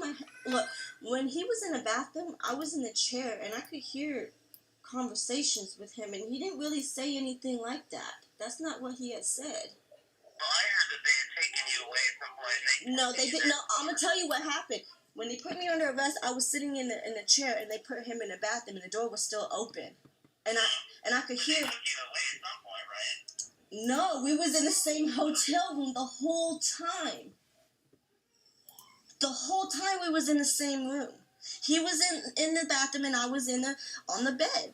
look, when he was in the bathroom, I was in the chair, and I could hear conversations with him, and he didn't really say anything like that. That's not what he had said. Well, I heard that they had taken you away at some point. No, they didn't. No, I'm gonna tell you what happened. When they put me under arrest, I was sitting in the chair, and they put him in the bathroom, and the door was still open, and I could hear. They took you away at some point, right? No, we was in the same hotel room the whole time. The whole time we was in the same room. He was in the bathroom, and I was on the bed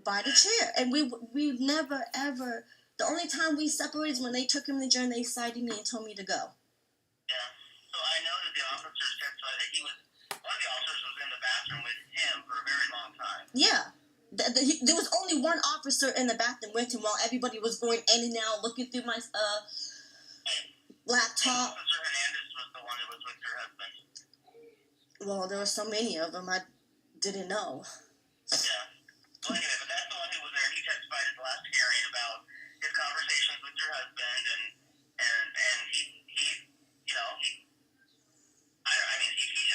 by the chair, and we never ever. The only time we separated is when they took him to jail and they cited me and told me to go. Yeah. So I know that the officers testified that one of the officers was in the bathroom with him for a very long time. Yeah. There was only one officer in the bathroom with him while everybody was going in and out, looking through my laptop. Officer Hernandez was the one that was with your husband. Well, there were so many of them I didn't know. Yeah. Well, anyway, but that's the one who was there. He testified at the last hearing about his conversations with your husband, and he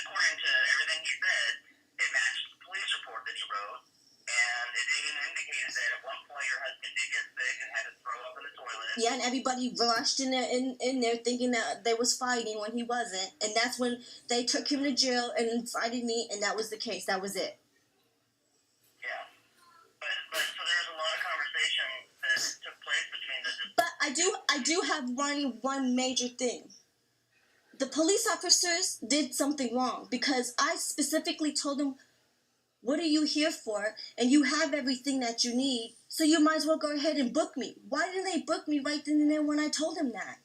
according to everything he said, it matched the police report that he wrote, and it even indicated that at one point your husband did get sick and had to throw up in the toilet. Yeah, and everybody rushed in there thinking that they was fighting when he wasn't, and that's when they took him to jail and invited me, and that was the case. That was it. Yeah. But so there's a lot of conversation that took place between the. But I do have one major thing. The police officers did something wrong because I specifically told them, "What are you here for? And you have everything that you need, so you might as well go ahead and book me." Why didn't they book me right then and there when I told them that?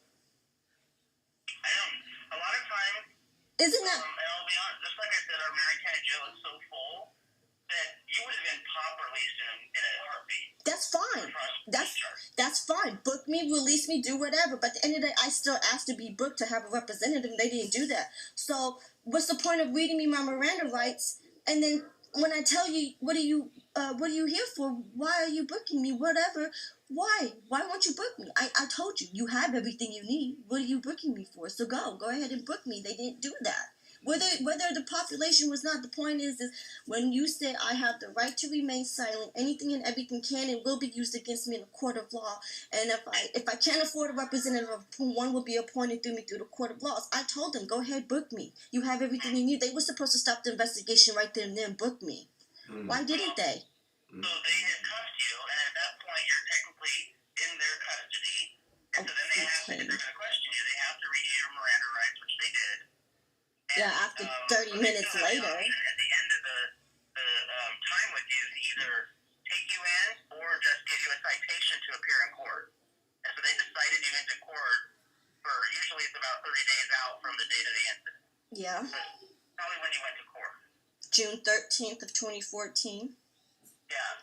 A lot of times. Isn't that? And I'll be honest, just like I said, our Marion County jail is so full that you would have been pop released in a heartbeat. That's fine. That's fine. Book me, release me, do whatever. But at the end of the day, I still asked to be booked to have a representative, and they didn't do that. So what's the point of reading me my Miranda rights, and then when I tell you, what are you here for? Why are you booking me? Whatever. Why won't you book me? I told you, you have everything you need. What are you booking me for? So go ahead and book me. They didn't do that. Whether the population was not, the point is when you said I have the right to remain silent, anything and everything can and will be used against me in a court of law. And if I can't afford a representative, one will be appointed through me through the court of laws. I told them, go ahead, book me. You have everything you need. They were supposed to stop the investigation right there and then book me. Why didn't they? So they had cuffed you, and at that point you're technically in their custody. And so then they have to, if they're going to question you, they have to read you your Miranda rights, which they did. And, yeah, after 30 minutes later. At the end of the time with you to either take you in or just give you a citation to appear in court. And so they decided you into court for usually it's about 30 days out from the date of the incident. Yeah. But probably when you went to court. June 13th of 2014. Yeah.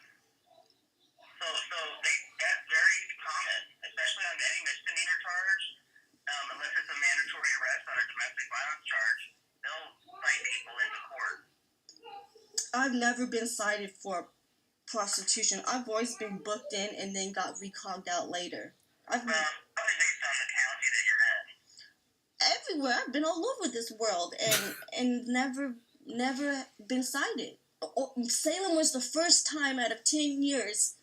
So that's very common, especially on any misdemeanor charge. Unless it's a mandatory arrest on a domestic violence charge, they'll cite people into court. I've never been cited for prostitution. I've always been booked in and then got recogged out later. Probably based on the county that you're in. Everywhere. I've been all over this world and never been cited. Salem was the first time out of 10 years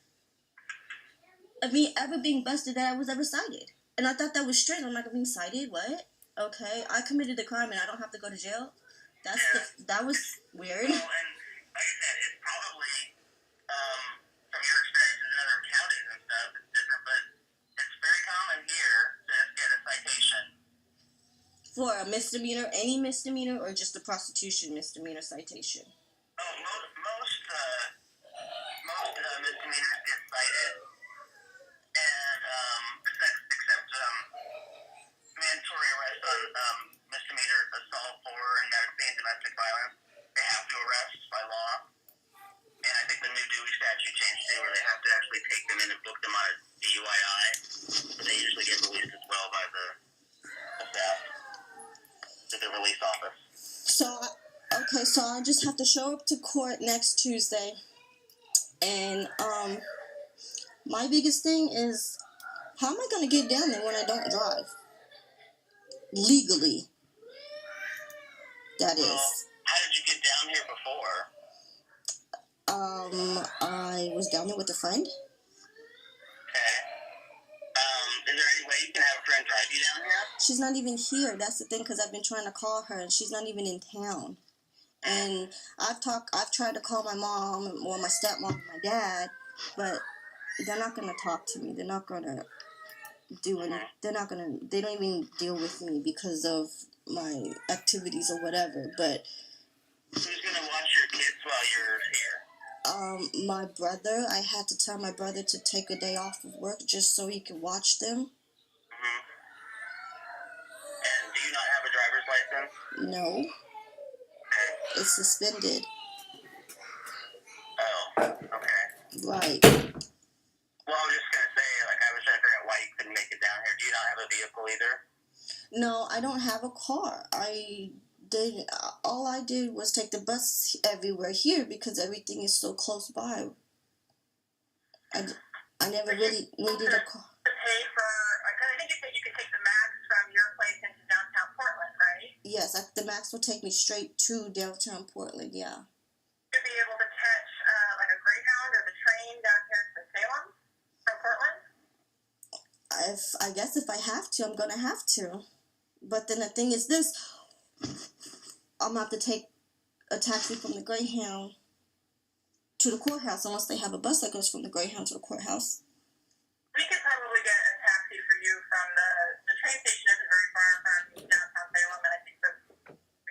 of me ever being busted that I was ever cited. And I thought that was strange. I'm not being cited. What? Okay, I committed the crime and I don't have to go to jail. That was weird. Well, and like I said, it's probably from your experiences in other counties and stuff, it's different, but it's very common here to just get a citation. For a misdemeanor, any misdemeanor, or just a prostitution misdemeanor citation? Oh, most misdemeanors get cited, and except mandatory arrest on misdemeanor assault or domestic violence, they have to arrest by law. And I think the new Dewey statute changed too, where they have to actually take them in and book them on a DUI. They usually get So I just have to show up to court next Tuesday. And my biggest thing is, how am I going to get down there when I don't drive? Legally, that is. How did you get down here before? I was down there with a friend. Okay. Is there any way you can have a friend drive you down here? She's not even here. That's the thing, because I've been trying to call her, and she's not even in town. And I've tried to call my mom, or my stepmom, and my dad, but they're not going to talk to me. They're not going to do any. They don't even deal with me because of my activities or whatever. But who's going to watch your kids while you're here? My brother. I had to tell my brother to take a day off of work just so he could watch them. Mm-hmm. And do you not have a driver's license? No. Okay. It's suspended. Oh, okay. Right. Well, I was just going to say, I was trying to figure out why you couldn't make it down here. Do you not have a vehicle either? No, I don't have a car. All I did was take the bus everywhere here because everything is so close by. I never really needed a car. To pay for, because I think you said you could take the Max from your place into downtown Portland, right? Yes, the Max will take me straight to downtown Portland, yeah. You'll be able to catch a Greyhound or the train down here to Salem from Portland? I guess if I have to, I'm going to have to. But then the thing is this, I'm going to have to take a taxi from the Greyhound to the courthouse unless they have a bus that goes from the Greyhound to the courthouse. We could probably get a taxi for you from the train station isn't very far from downtown Salem, and I think the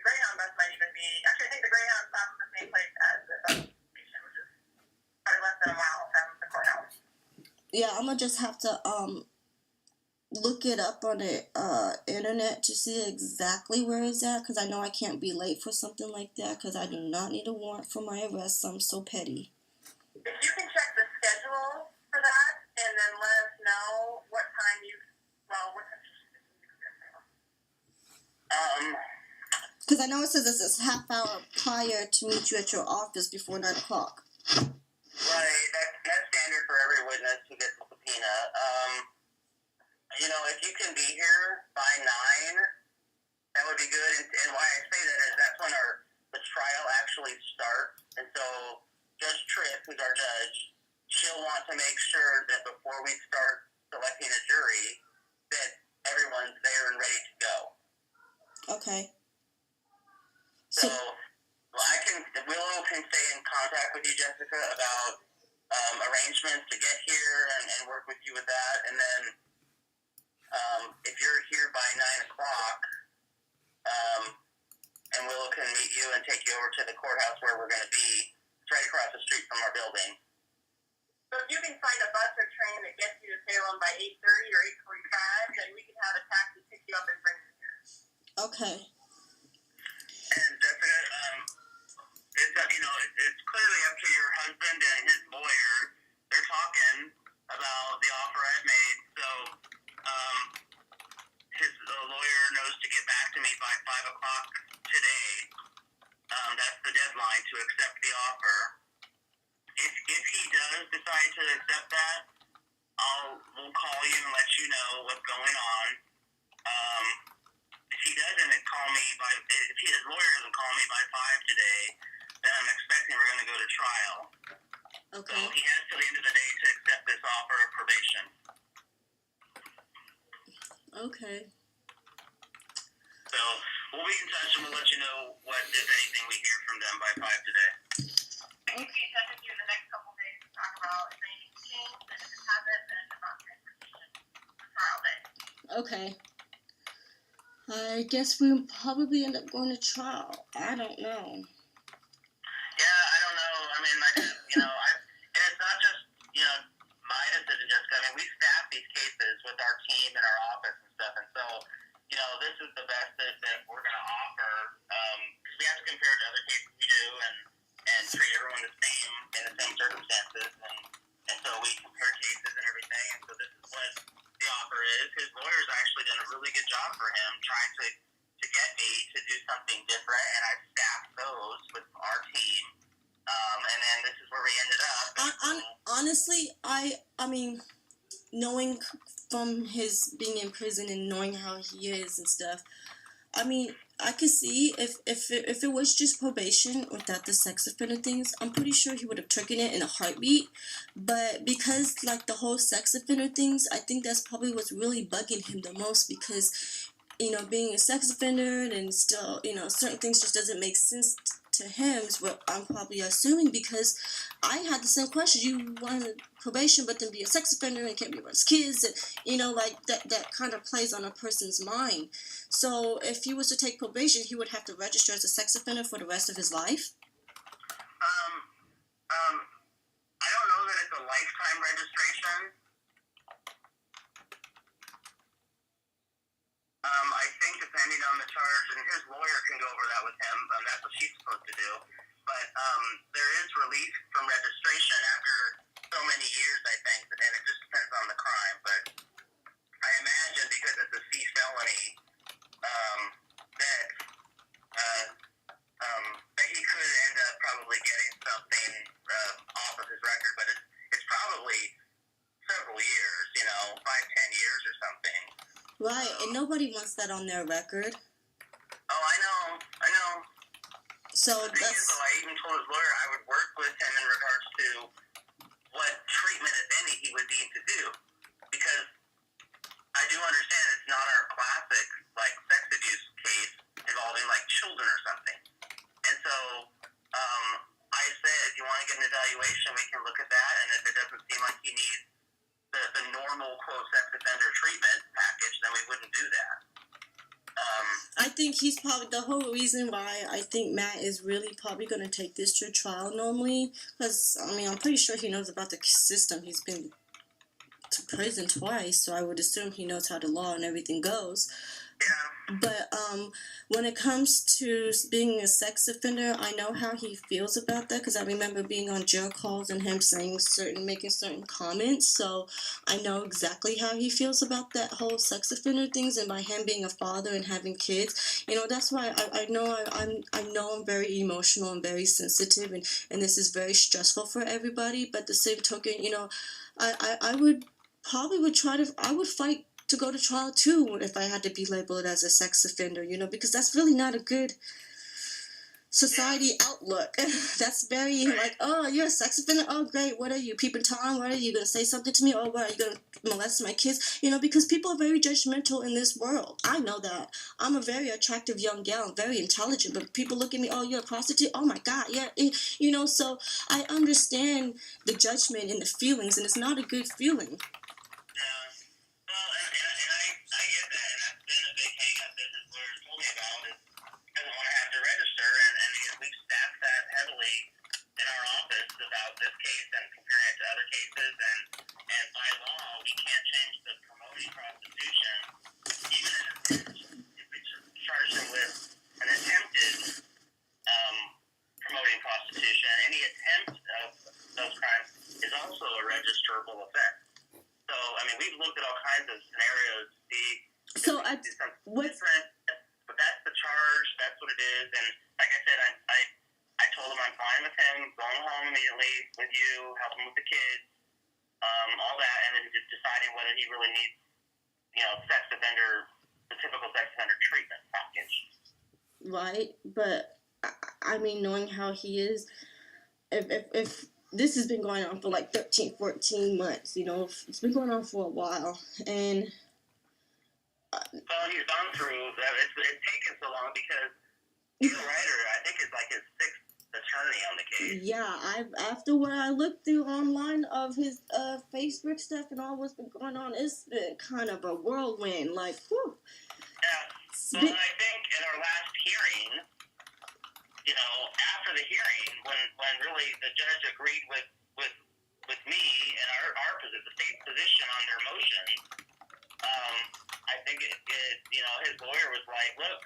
Greyhound bus might even be, actually I think the Greyhound stops at the same place as the bus station, which is probably less than a mile from the courthouse. Yeah, I'm going to just have to look it up on the internet to see exactly where it's at, because I know I can't be late for something like that, because I do not need a warrant for my arrest. I'm so petty. If you can check the schedule for that, and then let us know what time what time because I know it says this is half hour prior to meet you at your office before 9 o'clock. Right, that's standard for every witness who gets a subpoena. If you can be here by 9, that would be good. And why I say that is that's when the trial actually starts. And so Judge Tripp, who's our judge, she'll want to make sure that before we start selecting a jury, that everyone's there and ready to go. Okay. So Willow can stay in contact with you, Jessica, about arrangements to get here and work with you with that. And then if you're here by 9 o'clock, and Willow can meet you and take you over to the courthouse where we're going to be. It's right across the street from our building. So if you can find a bus or train that gets you to Salem by 8:30 or 8:45, then we can have a taxi pick you up and bring you here. Okay. And Jessica, it's clearly up to your husband and his lawyer. They're talking about the offer I've made. So the lawyer knows to get back to me by 5 o'clock today. That's the deadline to accept the offer. If he does decide to accept that, we'll call you and let you know what's going on. If he doesn't if his lawyer doesn't call me by 5 today, then I'm expecting we're going to go to trial. Okay. So he has till the end of the day to accept this offer of probation. Okay. So we'll be in touch and we'll let you know what, if anything, we hear from them by 5 today. We'll be in touch with you in the next couple of days to talk about if anything's changed, and if it hasn't, then it's about transportation for trial day. Okay. I guess we'll probably end up going to trial. I don't know. Yeah, I don't know. I mean, and it's not just, my decision, Jessica. I mean, we staff these cases with our team in our office and stuff, and so, this is the best that we're going to offer, because we have to compare it to other cases we do and treat everyone the same in the same circumstances, and so we compare cases and everything, and so this is what the offer is. His lawyer's actually done a really good job for him trying to get me to do something different, and I've staffed those with honestly, I mean, knowing from his being in prison and knowing how he is and stuff, I mean, I could see if it was just probation without the sex offender things, I'm pretty sure he would have taken it in a heartbeat. But because like the whole sex offender things, I think that's probably what's really bugging him the most because, being a sex offender and still, certain things just doesn't make sense to him is what I'm probably assuming because I had the same question. You wanted probation but then be a sex offender and can't be around kids and, like that kind of plays on a person's mind. So if he was to take probation, he would have to register as a sex offender for the rest of his life? I don't know that it's a lifetime registration. I think depending on the charge, and his lawyer can go over that with him, that's what she's supposed to do. But there is relief from registration after so many years, I think, and it just depends on the crime. But I imagine because it's a C felony, that he could end up probably getting something off of his record. But it's probably several years, 5, 10 years or something. Right, and nobody wants that on their record. Oh, I know. So the thing is, though, I even told his lawyer I would work with him in regards to what treatment, if any, he would need to do. Because I do understand it's not our classic, sex abuse case involving, children or something. And so, I said, if you want to get an evaluation, we can look at that, and if it doesn't seem like he needs the normal, quote, sex offender treatment package, then we wouldn't do that. I think he's probably the whole reason why I think Matt is really probably going to take this to trial normally. Because, I'm pretty sure he knows about the system. He's been to prison twice, so I would assume he knows how the law and everything goes. Yeah. But when it comes to being a sex offender, I know how he feels about that because I remember being on jail calls and him making certain comments. So I know exactly how he feels about that whole sex offender things, and by him being a father and having kids, that's why I know I'm very emotional and very sensitive, and this is very stressful for everybody. But the same token, I would fight to go to trial too if I had to be labeled as a sex offender, because that's really not a good society outlook. That's very oh, you're a sex offender? Oh, great. What are you, peeping Tom? What are you going to say something to me? Oh, what, are you going to molest my kids? Because people are very judgmental in this world. I know that. I'm a very attractive young gal, very intelligent, but people look at me, oh, you're a prostitute? Oh, my God, yeah. So I understand the judgment and the feelings, and it's not a good feeling. Right, but knowing how he is, if this has been going on for 13, 14 months, it's been going on for a while, and well, he's gone through that. It's taken so long because Gale Rieder, I think, is his 6th attorney on the case. Yeah, after what I looked through online of his Facebook stuff and all what's been going on, it's been kind of a whirlwind. Whew. Yeah. Well, I think in our last hearing, after the hearing, when really the judge agreed with me and our position, the state's position on their motion, I think his lawyer was like, look,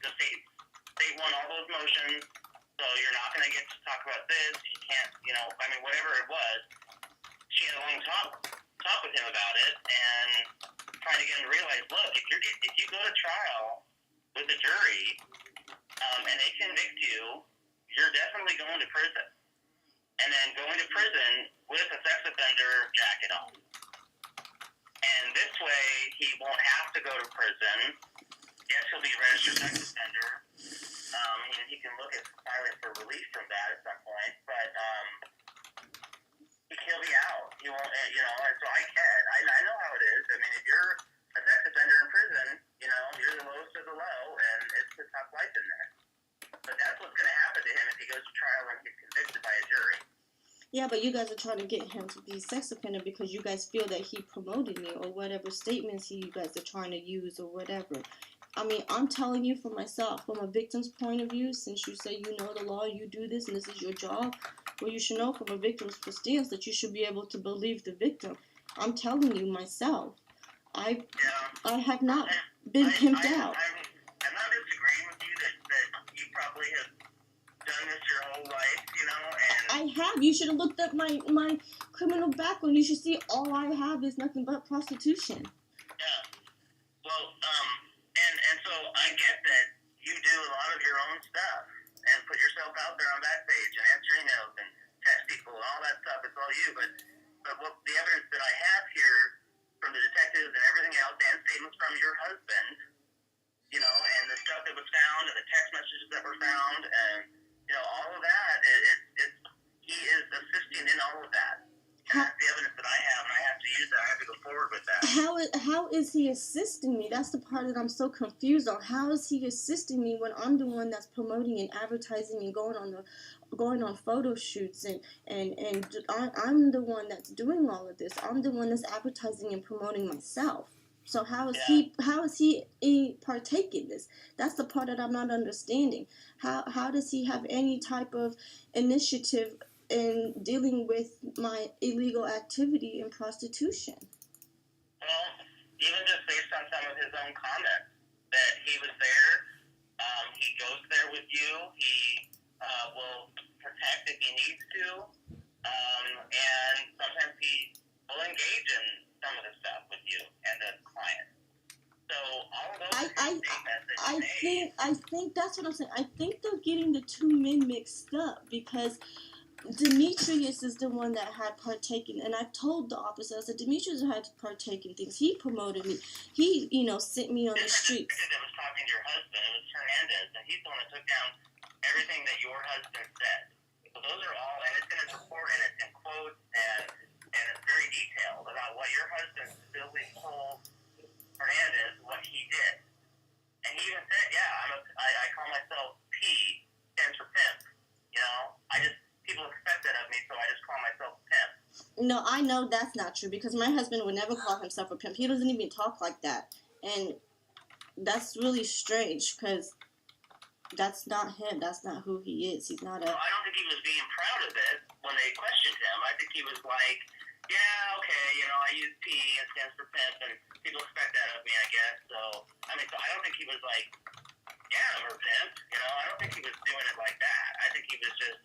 the state won all those motions, so you're not going to get to talk about this. You can't, whatever it was. She had a long talk with him about it and trying to get him to realize, look, if you go to trial with a jury and they convict you, you're definitely going to prison. and then going to prison with a sex offender jacket on. And this way, he won't have to go to prison. Yes, he'll be a registered sex offender. He can look at filing for release from that at some point, but he'll be out. He won't, and so I know how it is. I mean, if you're a sex offender in prison, you're the lowest of the low, and it's a tough life in there. But that's what's going to happen to him if he goes to trial and gets convicted by a jury. Yeah, but you guys are trying to get him to be a sex offender because you guys feel that he promoted me or whatever statements you guys are trying to use or whatever. I mean, I'm telling you for myself, from a victim's point of view, since you say you know the law, you do this, and this is your job, well, you should know from a victim's stance that you should be able to believe the victim. I'm telling you myself, I have not been pimped out. I'm not disagreeing with you that you probably have done this your whole life, and I have. You should have looked up my criminal background. You should see all I have is nothing but prostitution. Yeah. Well, and so I get that you do a lot of your own stuff and put yourself out there on Backpage and answer emails and text people and all that stuff. It's all you. But what the evidence that I have here from the detectives and everything else, and statements from your husband, and the stuff that was found and the text messages that were found and all of that, he is assisting in all of that. And that's the evidence that I have, and I have to use that. I have to go forward with that. How is he assisting me? That's the part that I'm so confused on. How is he assisting me when I'm the one that's promoting and advertising and going on photo shoots and I'm the one that's doing all of this. I'm the one that's advertising and promoting myself. So how is he partake in this? That's the part that I'm not understanding. How does he have any type of initiative in dealing with my illegal activity in prostitution? Well, even just based on some of his own comments, that he was there, he goes there with you, he will protect if he needs to, and sometimes he will engage in some of the stuff with you and the client. So all of those statements that you made. I think that's what I'm saying. I think they're getting the two men mixed up because Demetrius is the one that had partaken, and I told the officer, I said, Demetrius had partaken things. He promoted me. He, sent me on the streets. That was talking to your husband. It was Hernandez, and he's the one that took down everything that your husband said. So those are all, and it's in his report, and it's in quotes, and it's very detailed about what your husband specifically told Hernandez what he did. And he even said, I call myself P, stands for pimp. People expect that of me, so I just call myself pimp. No, I know that's not true because my husband would never call himself a pimp. He doesn't even talk like that. And that's really strange because that's not him. That's not who he is. He's not a... Well, I don't think he was being proud of it when they questioned him. I think he was like, I use P, it stands for pimp, and people expect that of me, I guess. So I don't think he was like, I'm a pimp. I don't think he was doing it like that. I think he was just...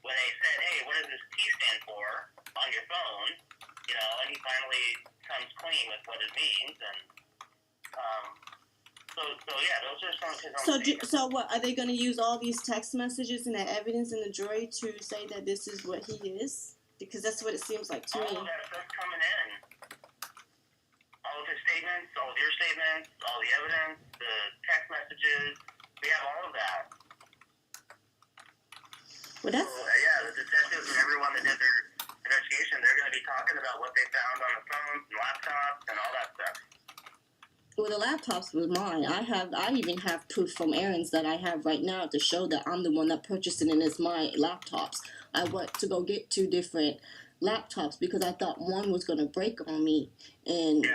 When they said, hey, what does this P stand for on your phone, and he finally comes clean with what it means, and those are some of his own statements. So what, are they going to use all these text messages and that evidence in the jury to say that this is what he is? Because that's what it seems like to me. All of that stuff coming in. All of his statements, all of your statements, all the evidence, the text messages, we have all of that. Well, that's... The detectives and everyone that did their investigation, they're going to be talking about what they found on the phones and laptops and all that stuff. Well, the laptops were mine. I even have proof from Aaron's that I have right now to show that I'm the one that purchased it and it's my laptops. I went to go get 2 different laptops because I thought one was going to break on me, and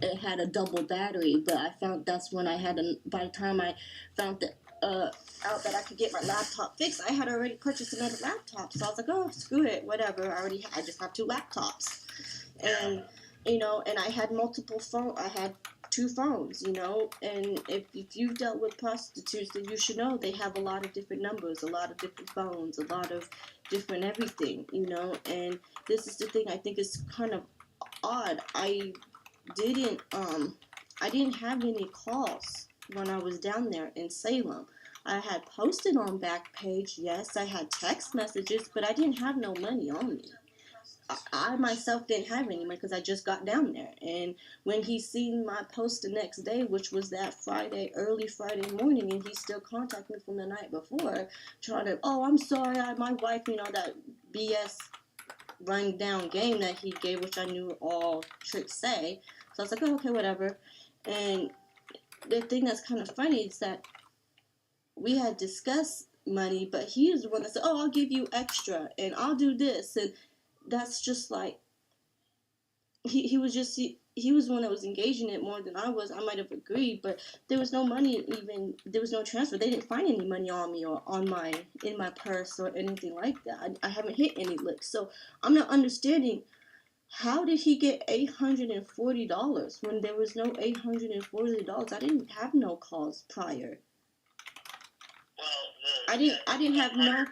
it had a double battery, but I found that's when I had by the time I found that out that I could get my laptop fixed, I had already purchased another laptop. So I was like, oh, screw it, whatever. I just have 2 laptops. And, and I had multiple phones. I had 2 phones, and if you've dealt with prostitutes, then you should know they have a lot of different numbers, a lot of different phones, a lot of different everything, and this is the thing I think is kind of odd. I didn't have any calls when I was down there in Salem. I had posted on Backpage, yes, I had text messages, but I didn't have no money on me. I myself didn't have any money because I just got down there. And when he seen my post the next day, which was that Friday, early Friday morning, and he still contacted me from the night before, trying to, oh, I'm sorry, my wife, that BS run down game that he gave, which I knew all tricks say. So I was like, oh, okay, whatever. And the thing that's kind of funny is that we had discussed money, but he is the one that said, oh, I'll give you extra, and I'll do this, and that's just like, he was just he was the one that was engaging it more than I was. I might have agreed, but there was no money, even there was no transfer. They didn't find any money on me or on in my purse or anything like that. I haven't hit any licks, so I'm not understanding how did he get $840 when there was no $840. I didn't have no calls prior. Well, I didn't have no. $100 is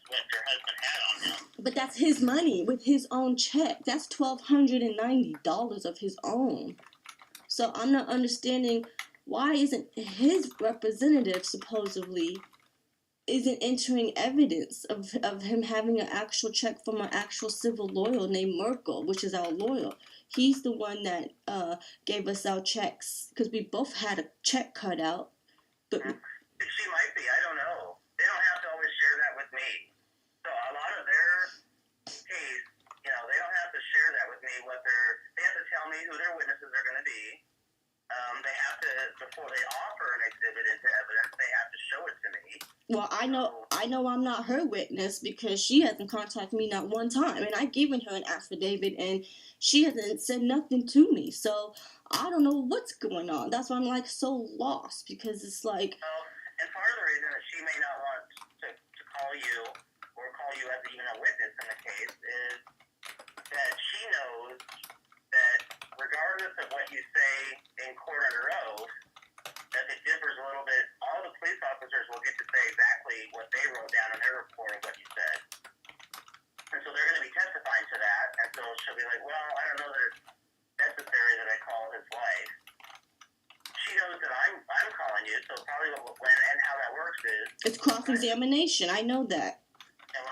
what your husband had on him. But that's his money with his own check. That's $1,290 of his own. So I'm not understanding why isn't his representative supposedly isn't entering evidence of him having an actual check from an actual civil lawyer named Merkel, which is our lawyer. He's the one that gave us our checks because we both had a check cut out. But She might be. I don't know. They don't have to always share that with me. So a lot of their case, they don't have to share that with me. They have to tell me who their witnesses are going to be. They have to, before they offer an exhibit into evidence, they have to show it to me. Well, I know I'm not her witness because she hasn't contacted me not one time, and I've given her an affidavit, and she hasn't said nothing to me. So I don't know what's going on. That's why I'm like so lost because it's like. And part of the reason that she may not want to call you or call you as even a witness in the case is that she knows that regardless of what you say in court under oath, that it differs a little bit. All the police officers will get to say exactly what they wrote down in their report of what you said. And so they're going to be testifying to that. And so she'll be like, well, I don't know that it's necessary that I call his wife. She knows that I'm calling you, so probably when and how that works is... It's cross-examination. I know that. And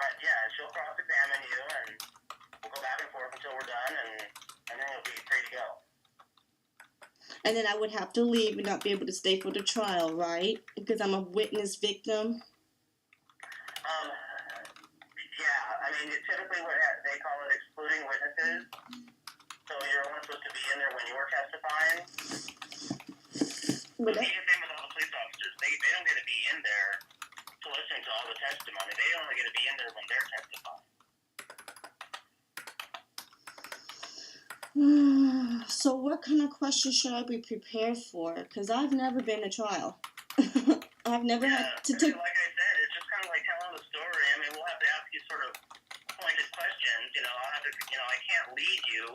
she'll cross-examine you, and we'll go back and forth until we're done, and then you'll be free to go. And then I would have to leave and not be able to stay for the trial, right? Because I'm a witness victim. Typically they call it excluding witnesses. So you're only supposed to be in there when you're testifying. But the same with all the police officers. They don't get to be in there to listen to all the testimony. They only get to be in there when they're testifying. So what kind of questions should I be prepared for? Because I've never been to trial. I've never had to take... Like I said, it's just kind of like telling the story. I mean, we'll have to ask you sort of pointed questions. I'll have to, I can't lead you.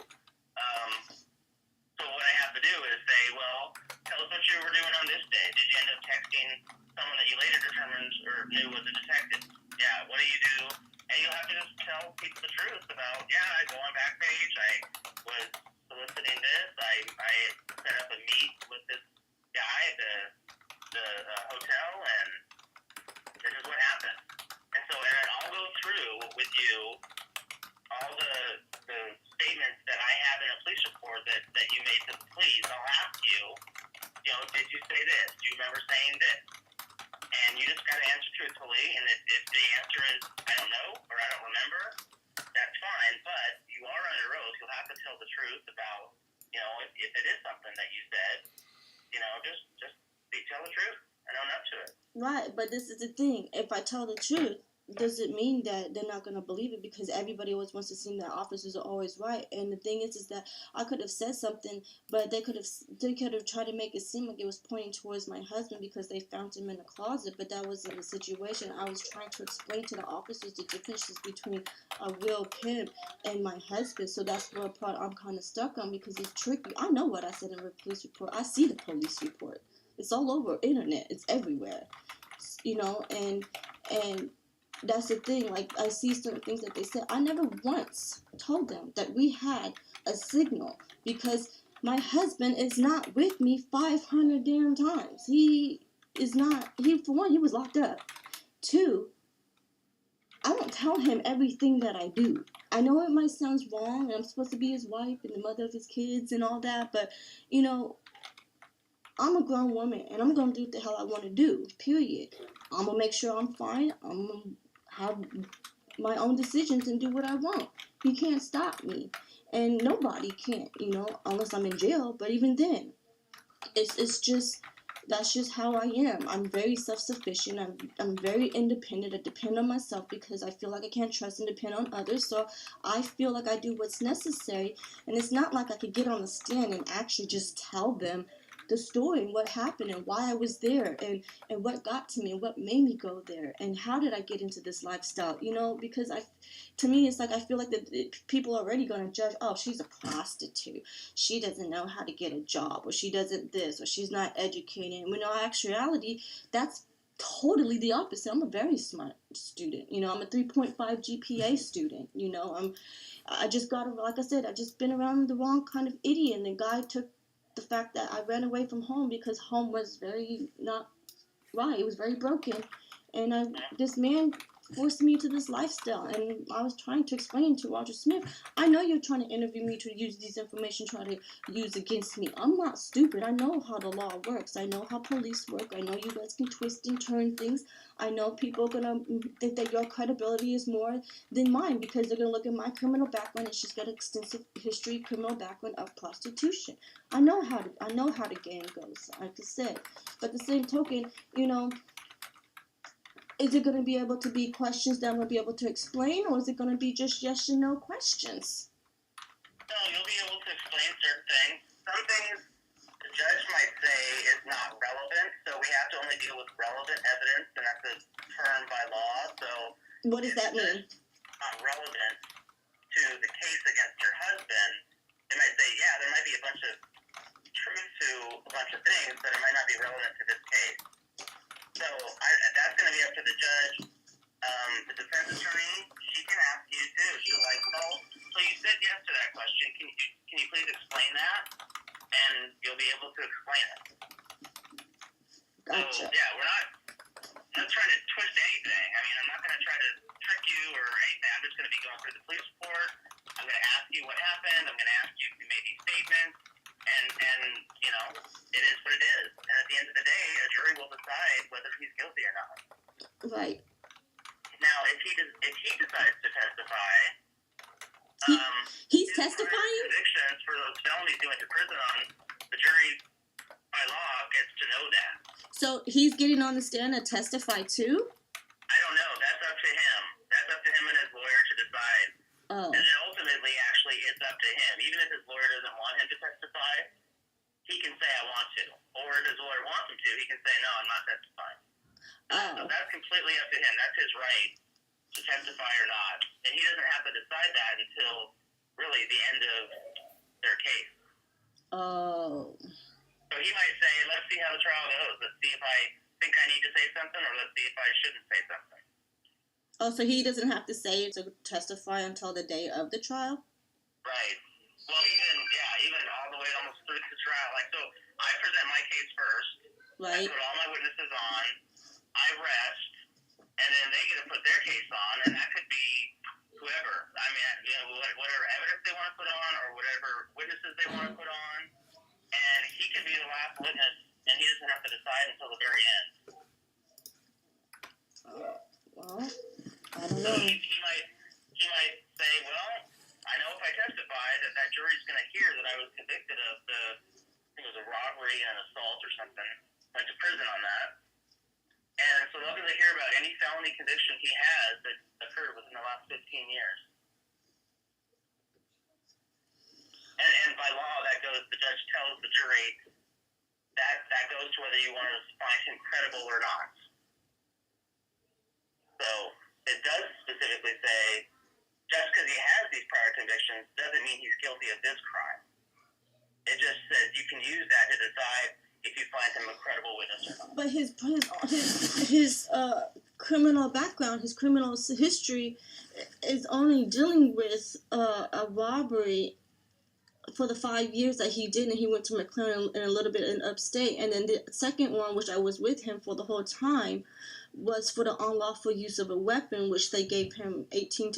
So what I have to do is say, well, tell us what you were doing on this day. Did you end up texting someone that you later determined or knew was a detective? Yeah, what do you do? And you'll have to just tell people the truth about, I go on Backpage, I was soliciting this, I set up a meet with this guy at the hotel, and this is what happened. And so, and then I'll go through with you all the statements that I have in a police report that you made to the police. I'll ask you, did you say this? Do you remember saying this? And you just got to answer truthfully. And if the answer is, I don't know, or I don't remember, that's fine. But you are under oath. You'll have to tell the truth about, if it is something that you said, just tell the truth and own up to it. Right, but this is the thing. If I tell the truth, does it mean that they're not going to believe it? Because everybody always wants to seem that officers are always right. And the thing is that I could have said something, but they could have tried to make it seem like it was pointing towards my husband because they found him in a closet. But that wasn't the situation. I was trying to explain to the officers the differences between a real pimp and my husband. So that's the part I'm kind of stuck on because it's tricky. I know what I said in the police report. I see the police report. It's all over internet. It's everywhere. And that's the thing. Like, I see certain things that they said. I never once told them that we had a signal because my husband is not with me 500 damn times. He is not, for one, he was locked up. Two, I don't tell him everything that I do. I know it might sound wrong, and I'm supposed to be his wife and the mother of his kids and all that, but, I'm a grown woman, and I'm going to do what the hell I want to do, period. I'm going to make sure I'm fine. I'm going to have my own decisions and do what I want. He can't stop me, and nobody can, unless I'm in jail, but even then, it's just, that's just how I am. I'm very self-sufficient. I'm very independent. I depend on myself because I feel like I can't trust and depend on others. So I feel like I do what's necessary. And it's not like I could get on the stand and actually just tell them the story and what happened and why I was there and what got to me and what made me go there and how did I get into this lifestyle, because to me, it's like I feel like people are already going to judge, oh, she's a prostitute. She doesn't know how to get a job, or she doesn't this, or she's not educated. When in actuality, that's totally the opposite. I'm a very smart student. I'm a 3.5 GPA student. I just got, like I said, I just been around the wrong kind of idiot, and the guy took the fact that I ran away from home because home was very not right. It was very broken. And this man forced me to this lifestyle. And I was trying to explain to Roger Smith, I know you're trying to interview me to use these information, try to use against me. I'm not stupid. I know how the law works. I know how police work. I know you guys can twist and turn things. I know people are going to think that your credibility is more than mine because they're going to look at my criminal background and she's got an extensive history, criminal background of prostitution. I know how the game goes, like I said. But the same token, is it going to be able to be questions that I'm going to be able to explain, or is it going to be just yes and no questions? No, you'll be able to explain certain things. Some things the judge might say is not relevant, so we have to only deal with relevant evidence, and that's a term by law. So what does that mean? Not relevant to the case against your husband. They might say, yeah, there might be a bunch of truth to a bunch of things, but it might not be relevant to this case. So that's going to be up to the judge. The defense attorney, she can ask you too. She'll so you said yes to that question. Can you please explain that? And you'll be able to explain it. Gotcha. So yeah, we're not trying to twist anything. I mean, I'm not going to try to trick you or anything. I'm just going to be going through the police report. I'm going to ask you what happened. I'm going to ask you if you made these statements. And it is what it is. And at the end of the day, a jury will decide whether he's guilty or not. Right. Now, if he decides to testify, he's testifying? Convictions for those felonies he went to prison on, the jury, by law, gets to know that. So he's getting on the stand to testify too? I don't know. That's up to him. That's up to him and his lawyer to decide. Oh. And ultimately, actually, it's up to him. Even if his lawyer doesn't want him to testify, he can say, I want to. Or if his lawyer wants him to, he can say, no, I'm not testifying. So that's completely up to him. That's his right to testify or not. And he doesn't have to decide that until, really, the end of their case. Oh. So he might say, let's see how the trial goes. Let's see if I think I need to say something, or let's see if I shouldn't say something. Oh, so he doesn't have to say to testify until the day of the trial? Right. Well, even all the way almost through the trial. So I present my case first. Right. I put all my witnesses on. I rest. And then they get to put their case on, and that could be whoever. I mean, whatever evidence they want to put on or whatever witnesses they want to put on. And he can be the last witness, and he doesn't have to decide until the very end. Well, I don't know. So he might say, well, I know if I testify that jury's going to hear that I was convicted of I think it was a robbery and an assault or something. Went to prison on that. And so they're going to hear about any felony conviction he has that occurred within the last 15 years. And by law, the judge tells the jury that goes to whether you want to find him credible or not. So it does specifically say, just because he has these prior convictions doesn't mean he's guilty of this crime. It just says you can use that to decide if you find him a credible witness or not. But his criminal background, his criminal history is only dealing with a robbery for the 5 years that he did, and he went to McLaren and a little bit in upstate. And then the second one, which I was with him for the whole time, was for the unlawful use of a weapon, which they gave him 18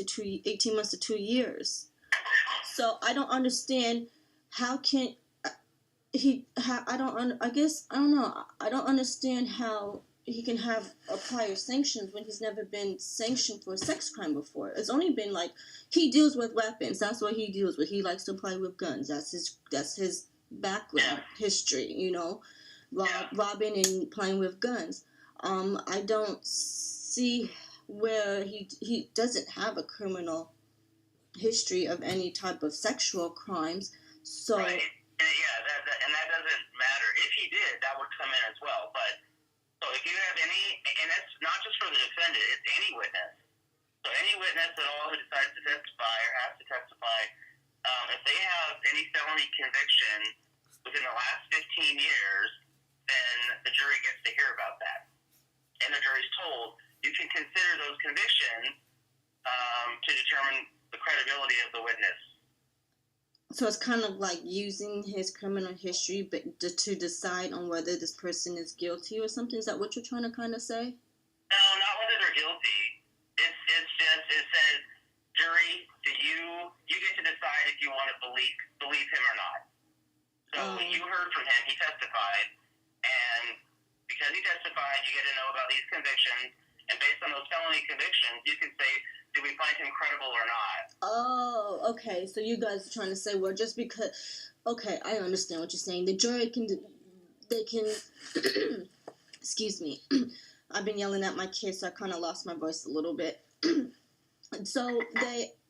months to 2 years. So I don't understand how can I don't know. I don't understand how he can have a prior sanctions when he's never been sanctioned for a sex crime before. It's only been like he deals with weapons. That's what he deals with. He likes to play with guns. That's his background history. You know, robbing and playing with guns. I don't see where he doesn't have a criminal history of any type of sexual crimes. So. Right. Yeah, and that doesn't matter. If he did, that would come in as well. But so if you have any, and it's not just for the defendant, it's any witness. So any witness at all who decides to testify or has to testify, if they have any felony conviction within the last 15 years, then the jury gets to hear about that. And the jury's told, you can consider those convictions to determine the credibility of the witness. So it's kind of like using his criminal history but to decide on whether this person is guilty or something? Is that what you're trying to kind of say? No, not whether they're guilty. It's just, it says, jury, you get to decide if you want to believe him or not. So you heard from him, he testified, and because he testified, you get to know about these convictions, and based on those felony convictions, you can say, do we find him credible or not? Oh, okay. So you guys are trying to say, well, just because... Okay, I understand what you're saying. The jury can... Excuse me. I've been yelling at my kids, so I kind of lost my voice a little bit. So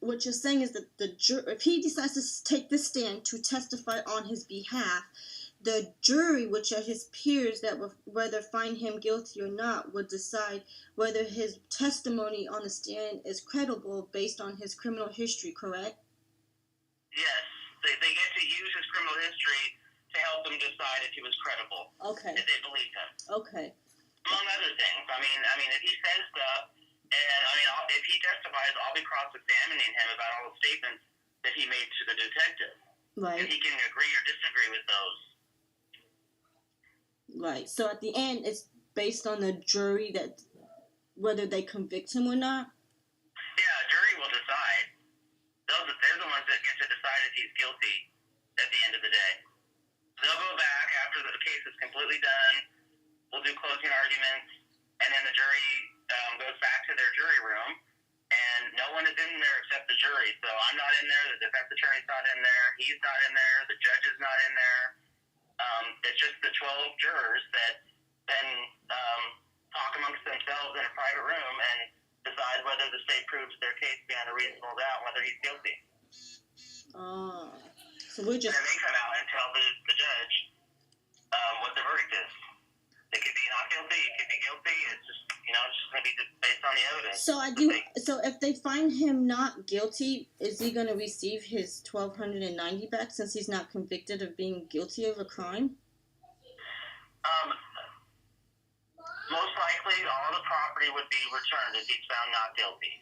what you're saying is that if he decides to take the stand to testify on his behalf, the jury, which are his peers that will whether find him guilty or not, would decide whether his testimony on the stand is credible based on his criminal history, correct? Yes. They get to use his criminal history to help them decide if he was credible. Okay. If they believed him. Okay. Among other things. I mean, if he says stuff, and if he testifies, I'll be cross-examining him about all the statements that he made to the detective. Right. And he can agree or disagree with those. Right. So at the end, it's based on the jury that whether they convict him or not? Yeah, a jury will decide. They're the ones that get to decide if he's guilty at the end of the day. They'll go back after the case is completely done. We'll do closing arguments, and then the jury goes back to their jury room, and no one is in there except the jury. So I'm not in there, the defense attorney's not in there, he's not in there, the judge is not in there. It's just the 12 jurors that then talk amongst themselves in a private room and decide whether the state proves their case beyond a reasonable doubt, whether he's guilty. Oh. So we're just... And then they come out and tell the judge what the verdict is. It could be not guilty, it could be guilty. It's just, it's just going to be based on the evidence. So if they find him not guilty, is he going to receive his $1,290 back since he's not convicted of being guilty of a crime? Most likely, all the property would be returned if he's found not guilty.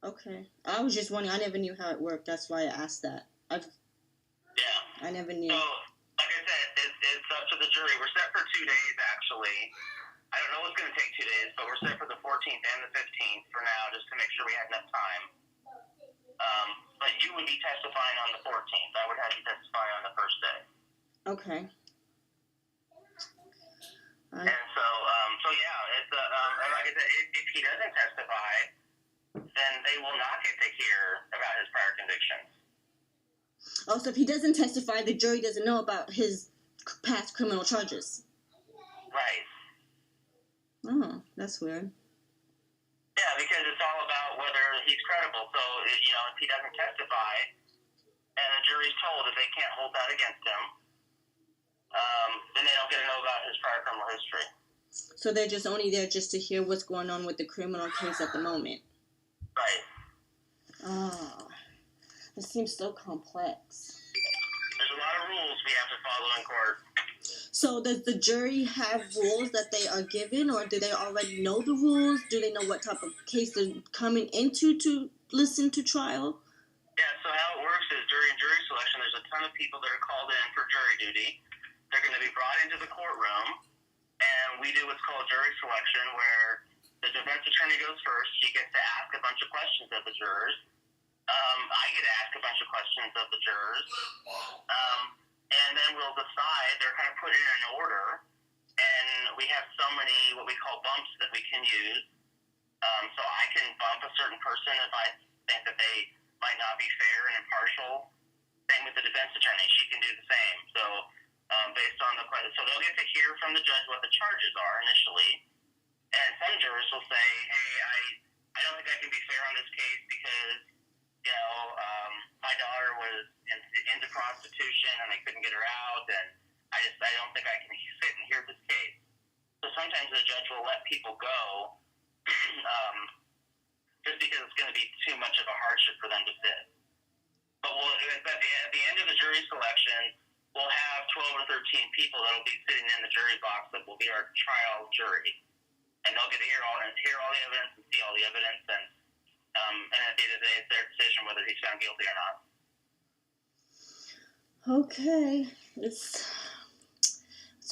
Okay. I was just wondering. I never knew how it worked. That's why I asked that. I never knew. So, like I said, it's up to the jury. We're set for 2 days, actually. I don't know what's going to take 2 days, but we're set for the 14th and the 15th for now, just to make sure we have enough time. But you would be testifying on the 14th. I would have you testify on the first day. Okay. And so yeah, it's like I said, if he doesn't testify, then they will not get to hear about his prior convictions. Oh, so if he doesn't testify, the jury doesn't know about his past criminal charges. Right. Oh, that's weird. Yeah, because it's all about whether he's credible. So, if he doesn't testify, and the jury's told that they can't hold that against him, then they don't get to know about his prior criminal history. So they're just only there just to hear what's going on with the criminal case at the moment. Right. Oh, it seems so complex. There's a lot of rules we have to follow in court. So does the jury have rules that they are given, or do they already know the rules? Do they know what type of case they're coming into to listen to trial? Yeah, so how it works is during jury selection, of people that are called in for jury duty. They're going to be brought into the courtroom, and we do what's called jury selection, where the defense attorney goes first. She gets to ask a bunch of questions of the jurors. I get to ask a bunch of questions of the jurors. And then we'll decide. They're kind of put in an order, and we have so many what we call bumps that we can use. So I can bump a certain person if I think that they might not be fair and impartial. Same with the defense attorney. She can do the same. So based on the question, so they'll get to hear from the judge what the charges are initially. And some jurors will say, hey, I don't think I can be fair on this case because, my daughter was into prostitution and I couldn't get her out, and I don't think I can sit and hear this case. So sometimes the judge will let people go just because it's going to be too much of a hardship for them to sit. But at the end of the jury selection, we'll have 12 or 13 people that will be sitting in the jury box that will be our trial jury. And they'll get to hear all the evidence and see all the evidence, and at the end of the day, it's their decision whether he's found guilty or not. Okay, it's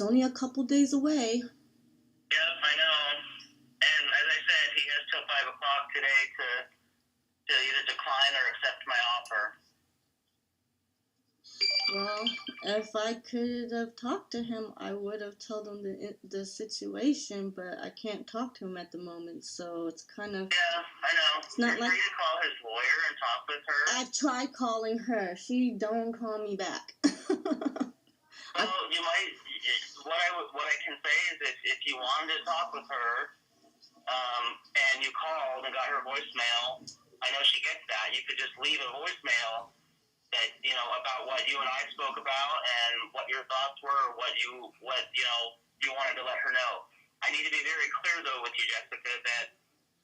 only a couple days away. Yep, I know. And as I said, he has till 5 o'clock today to either decline or accept my offer. Well, if I could have talked to him, I would have told him the situation, but I can't talk to him at the moment, so it's kind of... Yeah, I know. It's not You're like... free to call his lawyer and talk with her. I've tried calling her. She don't call me back. Well, you might... What I can say is if you wanted to talk with her, and you called and got her voicemail, I know she gets that. You could just leave a voicemail that, about what you and I spoke about and what your thoughts were, what you wanted to let her know. I need to be very clear, though, with you, Jessica, that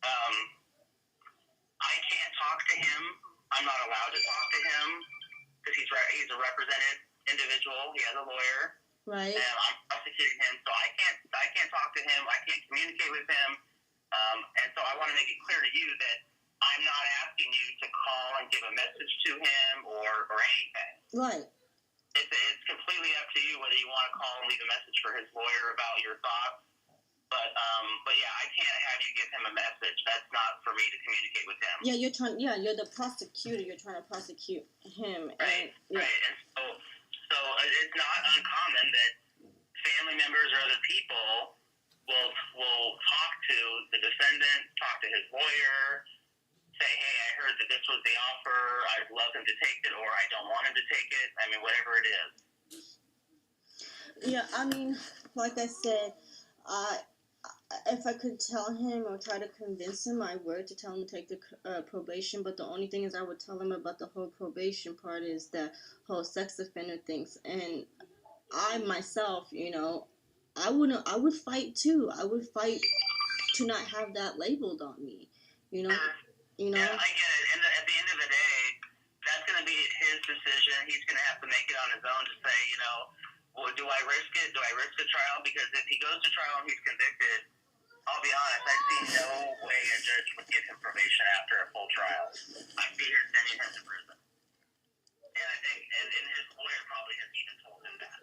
I can't talk to him. I'm not allowed to talk to him because he's a represented individual. He has a lawyer. Right. And I'm prosecuting him, so I can't talk to him. I can't communicate with him. And so I want to make it clear to you that I'm not asking you to call and give a message to him or anything. Right. It's completely up to you whether you want to call and leave a message for his lawyer about your thoughts. But yeah, I can't have you give him a message. That's not for me to communicate with him. Yeah, you're the prosecutor. You're trying to prosecute him. Right. And, yeah. Right. And so it's not uncommon that family members or other people will talk to the defendant, talk to his lawyer, say, hey, I heard that this was the offer, I'd love him to take it, or I don't want him to take it. I mean, whatever it is. Yeah, I mean, like I said, if I could tell him or try to convince him, I would to tell him to take the probation. But the only thing is I would tell him about the whole probation part is the whole sex offender things. And I myself, I would fight too. I would fight to not have that labeled on me, Yeah, I get it. And at the end of the day, that's going to be his decision. He's going to have to make it on his own to say, well, do I risk it? Do I risk a trial? Because if he goes to trial and he's convicted, I'll be honest, I see no way a judge would give him probation after a full trial. I see her sending him to prison. And I think, and his lawyer probably has even told him that.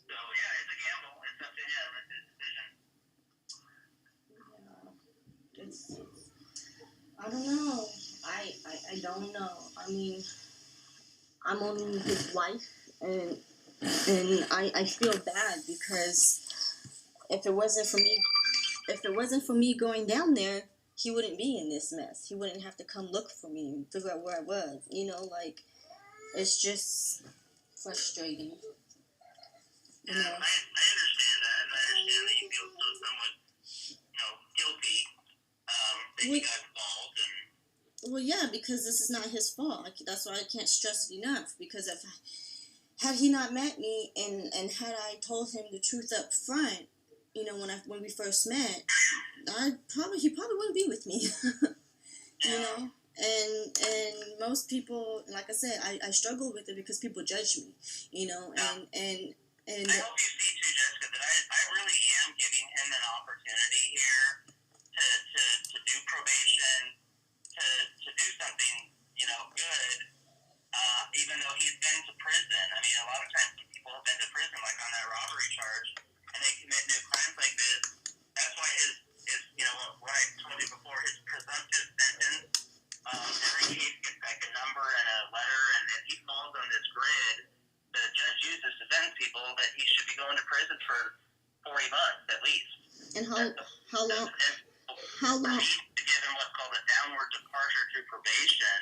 So, yeah, it's a gamble. It's up to him. It's his decision. I don't know. I don't know. I mean, I'm only his wife, and I feel bad because if it wasn't for me going down there, he wouldn't be in this mess. He wouldn't have to come look for me and figure out where I was. It's just frustrating. Yeah, I understand that, and I understand that you feel somewhat, guilty that you got involved. Well, yeah, because this is not his fault. That's why I can't stress it enough. Because had he not met me and had I told him the truth up front, when we first met, he probably wouldn't be with me. And most people, like I said, I struggle with it because people judge me, and I hope you see too, Jessica, that I really am giving him an opportunity here to do probation, to do something, good, even though he's been to prison. I mean, a lot of times when people have been to prison, like on that robbery charge, and they commit new crimes like this, that's why his what I told you before, his presumptive sentence, every case gets like a number and a letter, and he falls on this grid that a judge uses to sentence people that he should be going to prison for 40 months at least. And how long? For me to give him what's called a downward departure to probation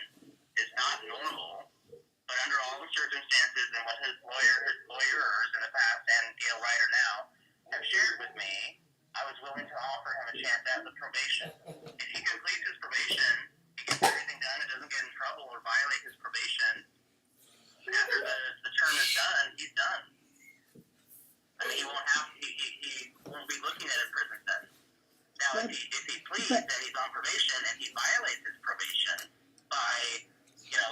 is not normal, but under all the circumstances and what his lawyers in the past and Gale Rieder now have shared with me, I was willing to offer him a chance at the probation. If he completes his probation, he gets everything done, and doesn't get in trouble or violate his probation, after the term is done, he's done. I mean, he won't be looking at a prison sentence. Now, if he pleads and he's on probation and he violates his probation by,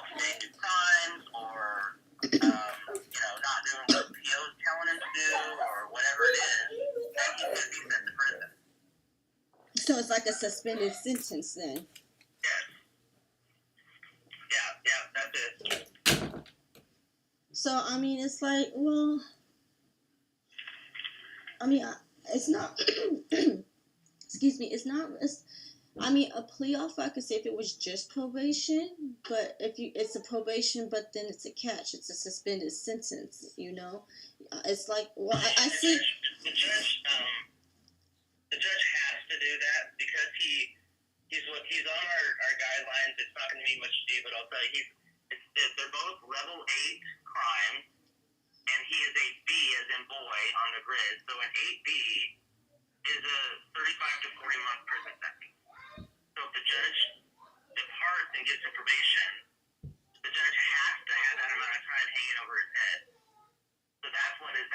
committing new crimes or, not doing what the PO is telling him to do or whatever it is, then he could be sent to prison. So it's like a suspended sentence then? Yes. Yeah, that's it. So, I mean, it's like, well, I mean, it's not, excuse me, a plea offer, I could say if it was just probation, but it's a probation, but then it's a catch, it's a suspended sentence, It's like, well, I see. The judge has to do that because he's on our guidelines. It's not going to mean much to you, but I'll tell you, they're both level 8 crimes, and he is a B as in boy on the grid. So an 8B is a 35 to 40 month prison sentence. So if the judge departs and gets in probation, the judge has to have that amount of time hanging over his head. So that's what his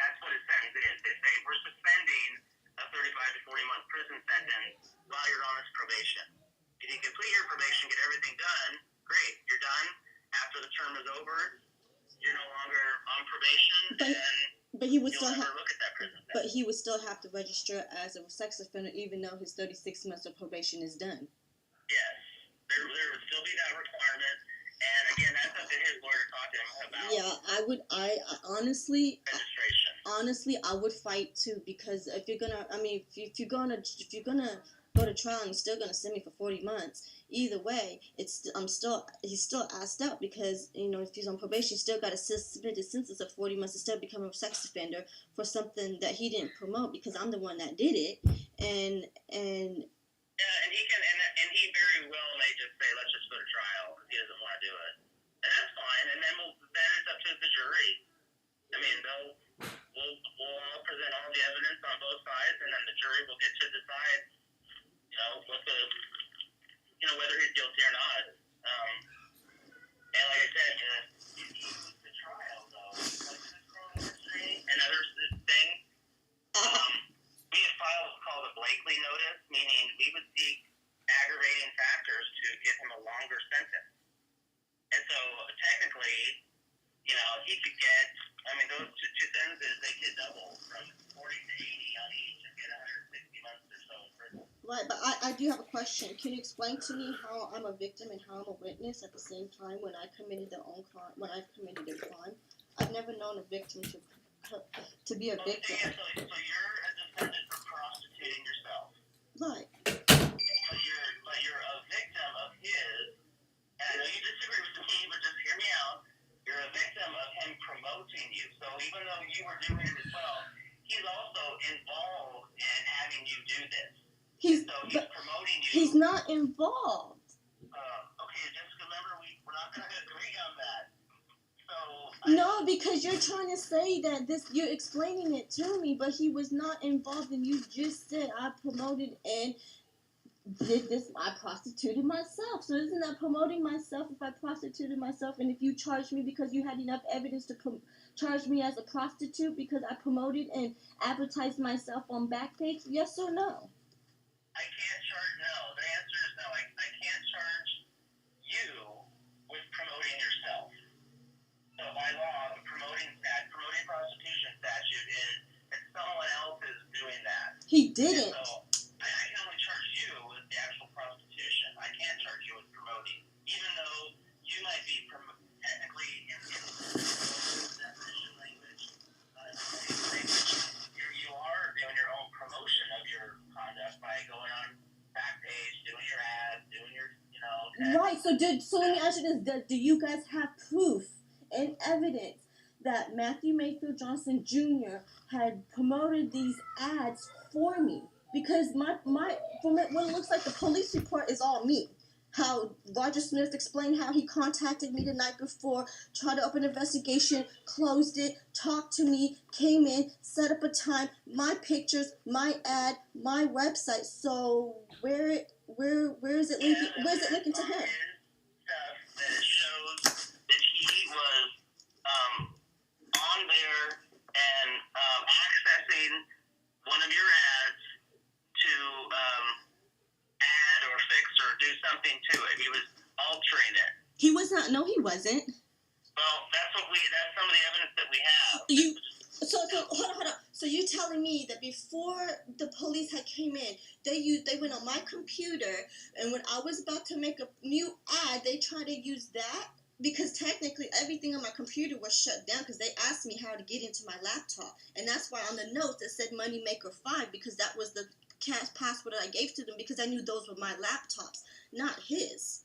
sentence is. They say we're suspending a 35 to 40 month prison sentence while you're on this probation. If you complete your probation, get everything done, great, you're done. After the term is over, you're no longer on probation, but he would you'll still never look at that prison sentence. But he would still have to register as a sex offender even though his 36 months of probation is done. Yes, there would still be that requirement, and again, that's up to his lawyer to talk to him about. Yeah, I honestly, I would fight too, because if you're gonna go to trial and you're still gonna send me for 40 months, either way, he's still asked out because if he's on probation, he's still got a suspended sentence of 40 months to still become a sex offender for something that he didn't promote because I'm the one that did it, and. Yeah, and he very well may just say, let's just go to trial because he doesn't want to do it. And that's fine, and then it's up to the jury. I mean, we'll all present all the evidence on both sides, and then the jury will get to decide, whether he's guilty or not. And like I said, the trial, though, like this criminal history and other things, we had filed what's called a Blakely notice, meaning we would seek aggravating factors to give him a longer sentence. And so technically, he could get, those two sentences, they could double from 40 to 80 on each and get 160 months or so in prison. Right, but I do have a question. Can you explain to me how I'm a victim and how I'm a witness at the same time when I've committed a crime? I've never known a victim to be a victim. So you're a defendant for prostituting yourself. Right. But you're a victim of his, and I know you disagree with me, but just hear me out. You're a victim of him promoting you. So even though you were doing it as well, he's also involved in having you do this. He's promoting you. He's not involved. Okay, just remember, we're not going to agree on that. No, because you're trying to say that you're explaining it to me, but he was not involved, and you just said I promoted and did this. I prostituted myself. So isn't that promoting myself if I prostituted myself? And if you charged me because you had enough evidence to charge me as a prostitute because I promoted and advertised myself on Backpage, yes or no? I can't charge, no. The answer is no. I can't charge you with promoting yourself. So by law, the promoting prostitution statute is that someone else is doing that. He didn't. And so I can only charge you with the actual prostitution. I can't charge you with promoting. Even though you So let me ask you this: do you guys have proof and evidence that Matthew Mayfield Johnson Jr. had promoted these ads for me? Because from what it looks like, the police report is all me. How Roger Smith explained how he contacted me the night before, tried to open an investigation, closed it, talked to me, came in, set up a time, my pictures, my ad, my website. So where is it linking? Where is it linking to him? Stuff that shows that he was on there and accessing one of your ads to add or fix or do something to it. He was altering it. He was not. No, he wasn't. Well, that's some of the evidence that we have. So hold on. So you're telling me that before the police had came in, they went on my computer, and when I was about to make a new ad, they tried to use that? Because technically everything on my computer was shut down because they asked me how to get into my laptop. And that's why on the notes it said Moneymaker5, because that was the password I gave to them, because I knew those were my laptops, not his.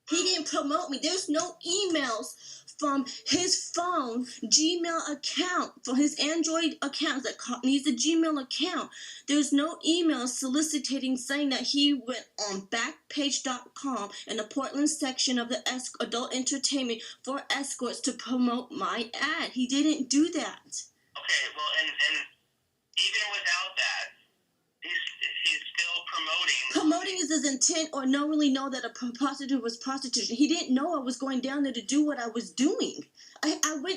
He didn't promote me. There's no emails from his phone, Gmail account, for his Android account that needs a Gmail account. There's no emails soliciting saying that he went on Backpage.com in the Portland section of the adult entertainment for escorts to promote my ad. He didn't do that. Okay, well, and even without that, he's still promoting. Promoting is his intent, or knowingly know that a prostitute was prostitution. He didn't know I was going down there to do what I was doing.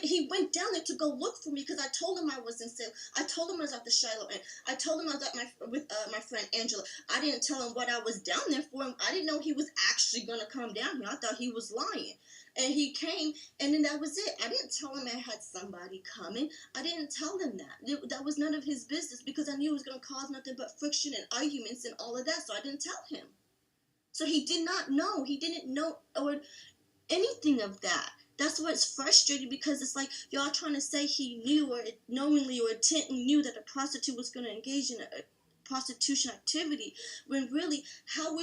He went down there to go look for me because I told him I was in Salem. I told him I was at the Shiloh Inn. I told him I was with my friend Angela. I didn't tell him what I was down there for. I didn't know he was actually going to come down here. I thought he was lying. And he came, and then that was it. I didn't tell him I had somebody coming. I didn't tell him that. That was none of his business because I knew it was going to cause nothing but friction and arguments and all of that, so I didn't tell him. So he did not know. He didn't know or anything of that. That's what's frustrating, because it's like y'all trying to say he knew or knowingly or intently knew that a prostitute was going to engage in a prostitution activity, when really, how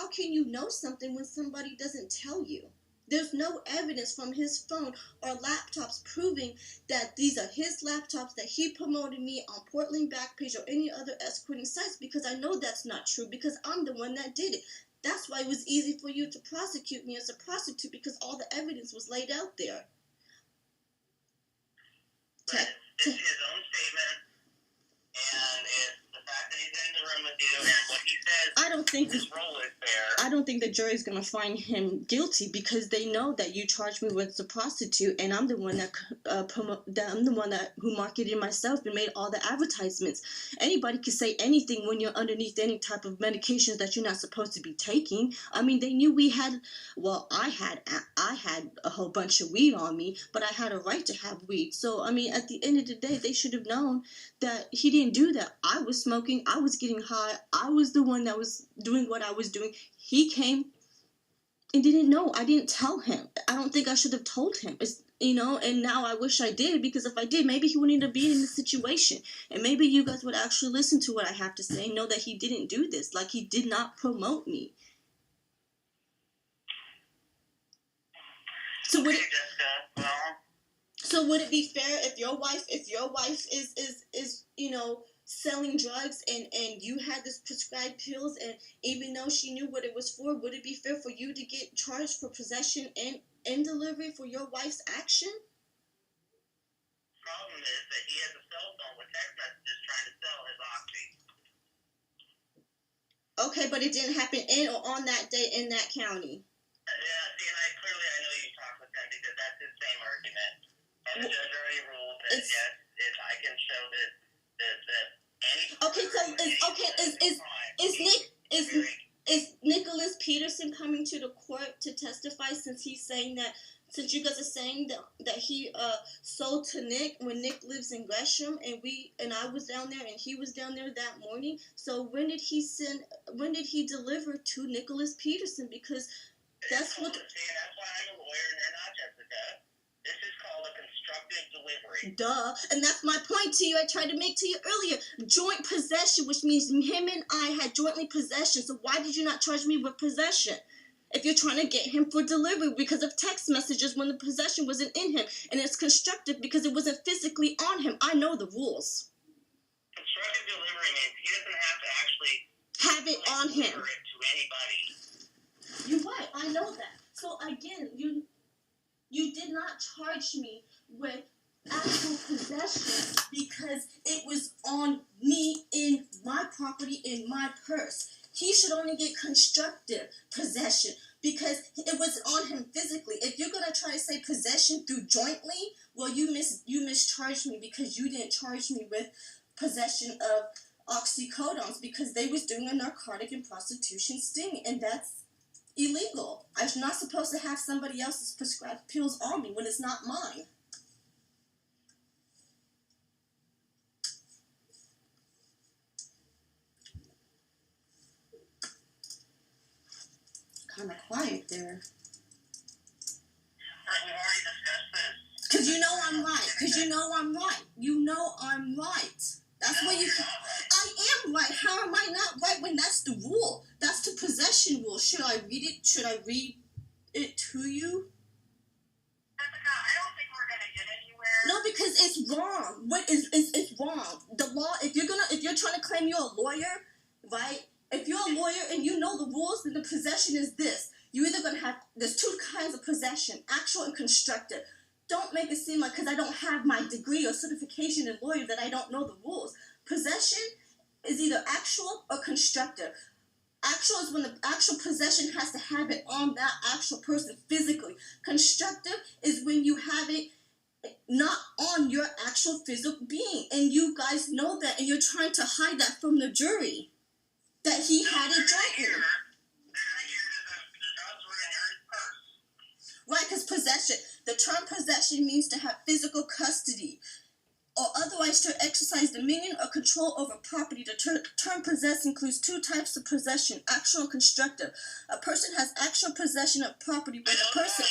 can you know something when somebody doesn't tell you? There's no evidence from his phone or laptops proving that these are his laptops, that he promoted me on Portland Backpage or any other escorting sites, because I know that's not true, because I'm the one that did it. That's why it was easy for you to prosecute me as a prostitute, because all the evidence was laid out there. But it's his own statement, and it's the fact that he's in the room with you, and what he says, his role is there. I don't think the jury's going to find him guilty, because they know that you charged me with a prostitute, and I'm the one who marketed myself and made all the advertisements. Anybody can say anything when you're underneath any type of medications that you're not supposed to be taking. I mean, they knew I had a whole bunch of weed on me, but I had a right to have weed. So, I mean, at the end of the day, they should have known that he didn't do that. I was smoking. I was getting high. I was the one that was doing what I was doing. He came and didn't know. I didn't tell him. I don't think I should have told him. And now I wish I did, because if I did, maybe he wouldn't have been in this situation. And maybe you guys would actually listen to what I have to say and know that he didn't do this. Like, he did not promote me. So would it be fair if your wife is selling drugs and you had this prescribed pills, and even though she knew what it was for, would it be fair for you to get charged for possession and delivery for your wife's action? The problem is that he has a cell phone with text messages trying to sell his oxy. Okay, but it didn't happen in or on that day in that county. Yeah, see, and I know you talked with him, because that's his same argument. And the judge already ruled that yes, if I can show that is Nicholas Peterson coming to the court to testify, since you guys are saying that he sold to Nick when Nick lives in Gresham, and I was down there and he was down there that morning? So when did he deliver to Nicholas Peterson? Because that's what. See, that's why I'm a lawyer and you're not, Jessica. This is called a constructive delivery. Duh. And that's my point to you. I tried to make to you earlier. Joint possession, which means him and I had jointly possession. So why did you not charge me with possession? If you're trying to get him for delivery because of text messages when the possession wasn't in him, and it's constructive because it wasn't physically on him. I know the rules. Constructive delivery means he doesn't have to actually have it on him. Deliver it to anybody. You're right. I know that. So again, you did not charge me with actual possession because it was on me in my property, in my purse. He should only get constructive possession because it was on him physically. If you're gonna try to say possession through jointly, well, you mischarged me because you didn't charge me with possession of oxycodones because they was doing a narcotic and prostitution sting, and that's illegal. I'm not supposed to have somebody else's prescribed pills on me when it's not mine. Kind of quiet there. We've already discussed this. Because you know I'm right. Because you know I'm right. You know I'm right. That's what you... I am right. How am I not right when that's the rule? That's the possession rule. Should I read it? Should I read it to you? Jessica, I don't think we're going to get anywhere. No, because it's wrong. It's wrong. The law, if you're trying to claim you're a lawyer, right? If you're a lawyer and you know the rules, then the possession is this. You're either going to have... There's two kinds of possession, actual and constructive. Don't make it seem like because I don't have my degree or certification in lawyer that I don't know the rules. Possession is either actual or constructive. Actual is when the actual possession has to have it on that actual person physically. Constructive is when you have it not on your actual physical being. And you guys know that, and you're trying to hide that from the jury. That he had it jointly. Right, because possession. The term possession means to have physical custody or otherwise to exercise dominion or control over property. The term possess includes two types of possession, actual and constructive. A person has actual possession of property when a person...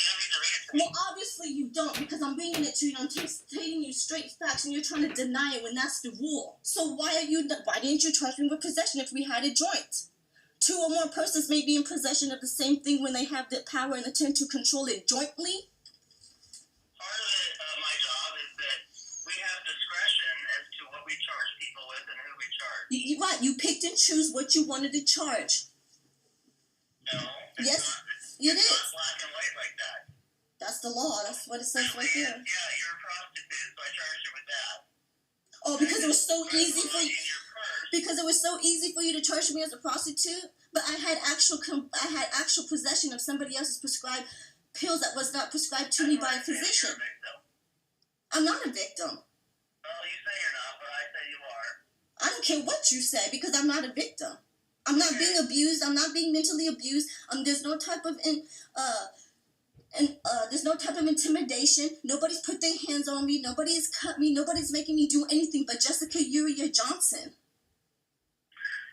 Well, obviously you don't because I'm reading it to you and I'm stating you straight facts and you're trying to deny it when that's the rule. So why didn't you charge me with possession if we had a joint? Two or more persons may be in possession of the same thing when they have the power and intent to control it jointly. Part of my job is that we have discretion as to what we charge people with and who we charge. Right, you picked and choose what you wanted to charge. No, yes, it is. It's not black and white like that. That's the law. That's what it says right there. Yeah, you're a prostitute, so I charged you with that. Oh, because it was so easy for you. Because it was so easy for you to charge me as a prostitute, but I had actual possession of somebody else's prescribed pills that was not prescribed to me by a physician. You're a victim. I'm not a victim. Well, you say you're not, but I say you are. I don't care what you say because I'm not a victim. I'm not being abused. I'm not being mentally abused. There's no type of there's no type of intimidation. Nobody's put their hands on me. Nobody's cut me. Nobody's making me do anything but Jessica Uriah Johnson.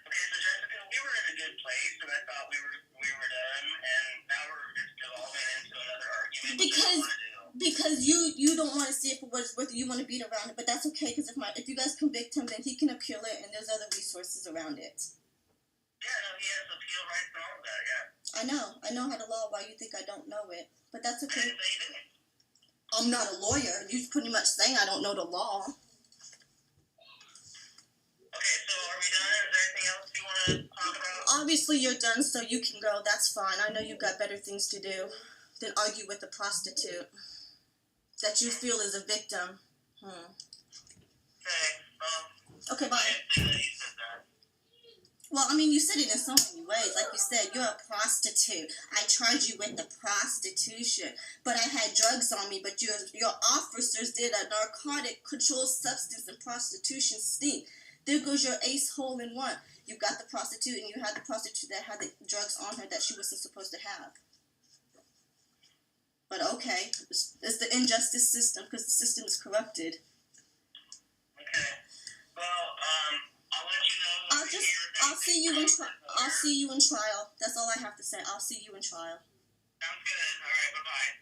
Okay, so Jessica, we were in a good place, and I thought we were done, and now it's devolving into another argument. Because you don't want to see it for what it's worth. You want to beat around it, but that's okay. Because if you guys convict him, then he can appeal it, and there's other resources around it. Yeah, no, he has appeal rights and all of that. Yeah. I know how to law. Why you think I don't know it? But that's okay. I didn't say you didn't. I'm not a lawyer. You're pretty much saying I don't know the law. Okay, so are we done? Is there anything else you want to talk about? Obviously, you're done, so you can go. That's fine. I know you've got better things to do than argue with a prostitute that you feel is a victim. Okay, well. Okay, bye. I didn't say that you said that. Well, I mean, you said it in so many ways. Like you said, you're a prostitute. I charge you with the prostitution. But I had drugs on me, but your officers did a narcotic controlled substance and prostitution sting. There goes your ace hole in one. You got the prostitute, and you had the prostitute that had the drugs on her that she wasn't supposed to have. But okay, it's the injustice system because the system is corrupted. Okay. Well, I'll let you know. I'll see you in trial. That's all I have to say. I'll see you in trial. Sounds good. All right. Bye-bye.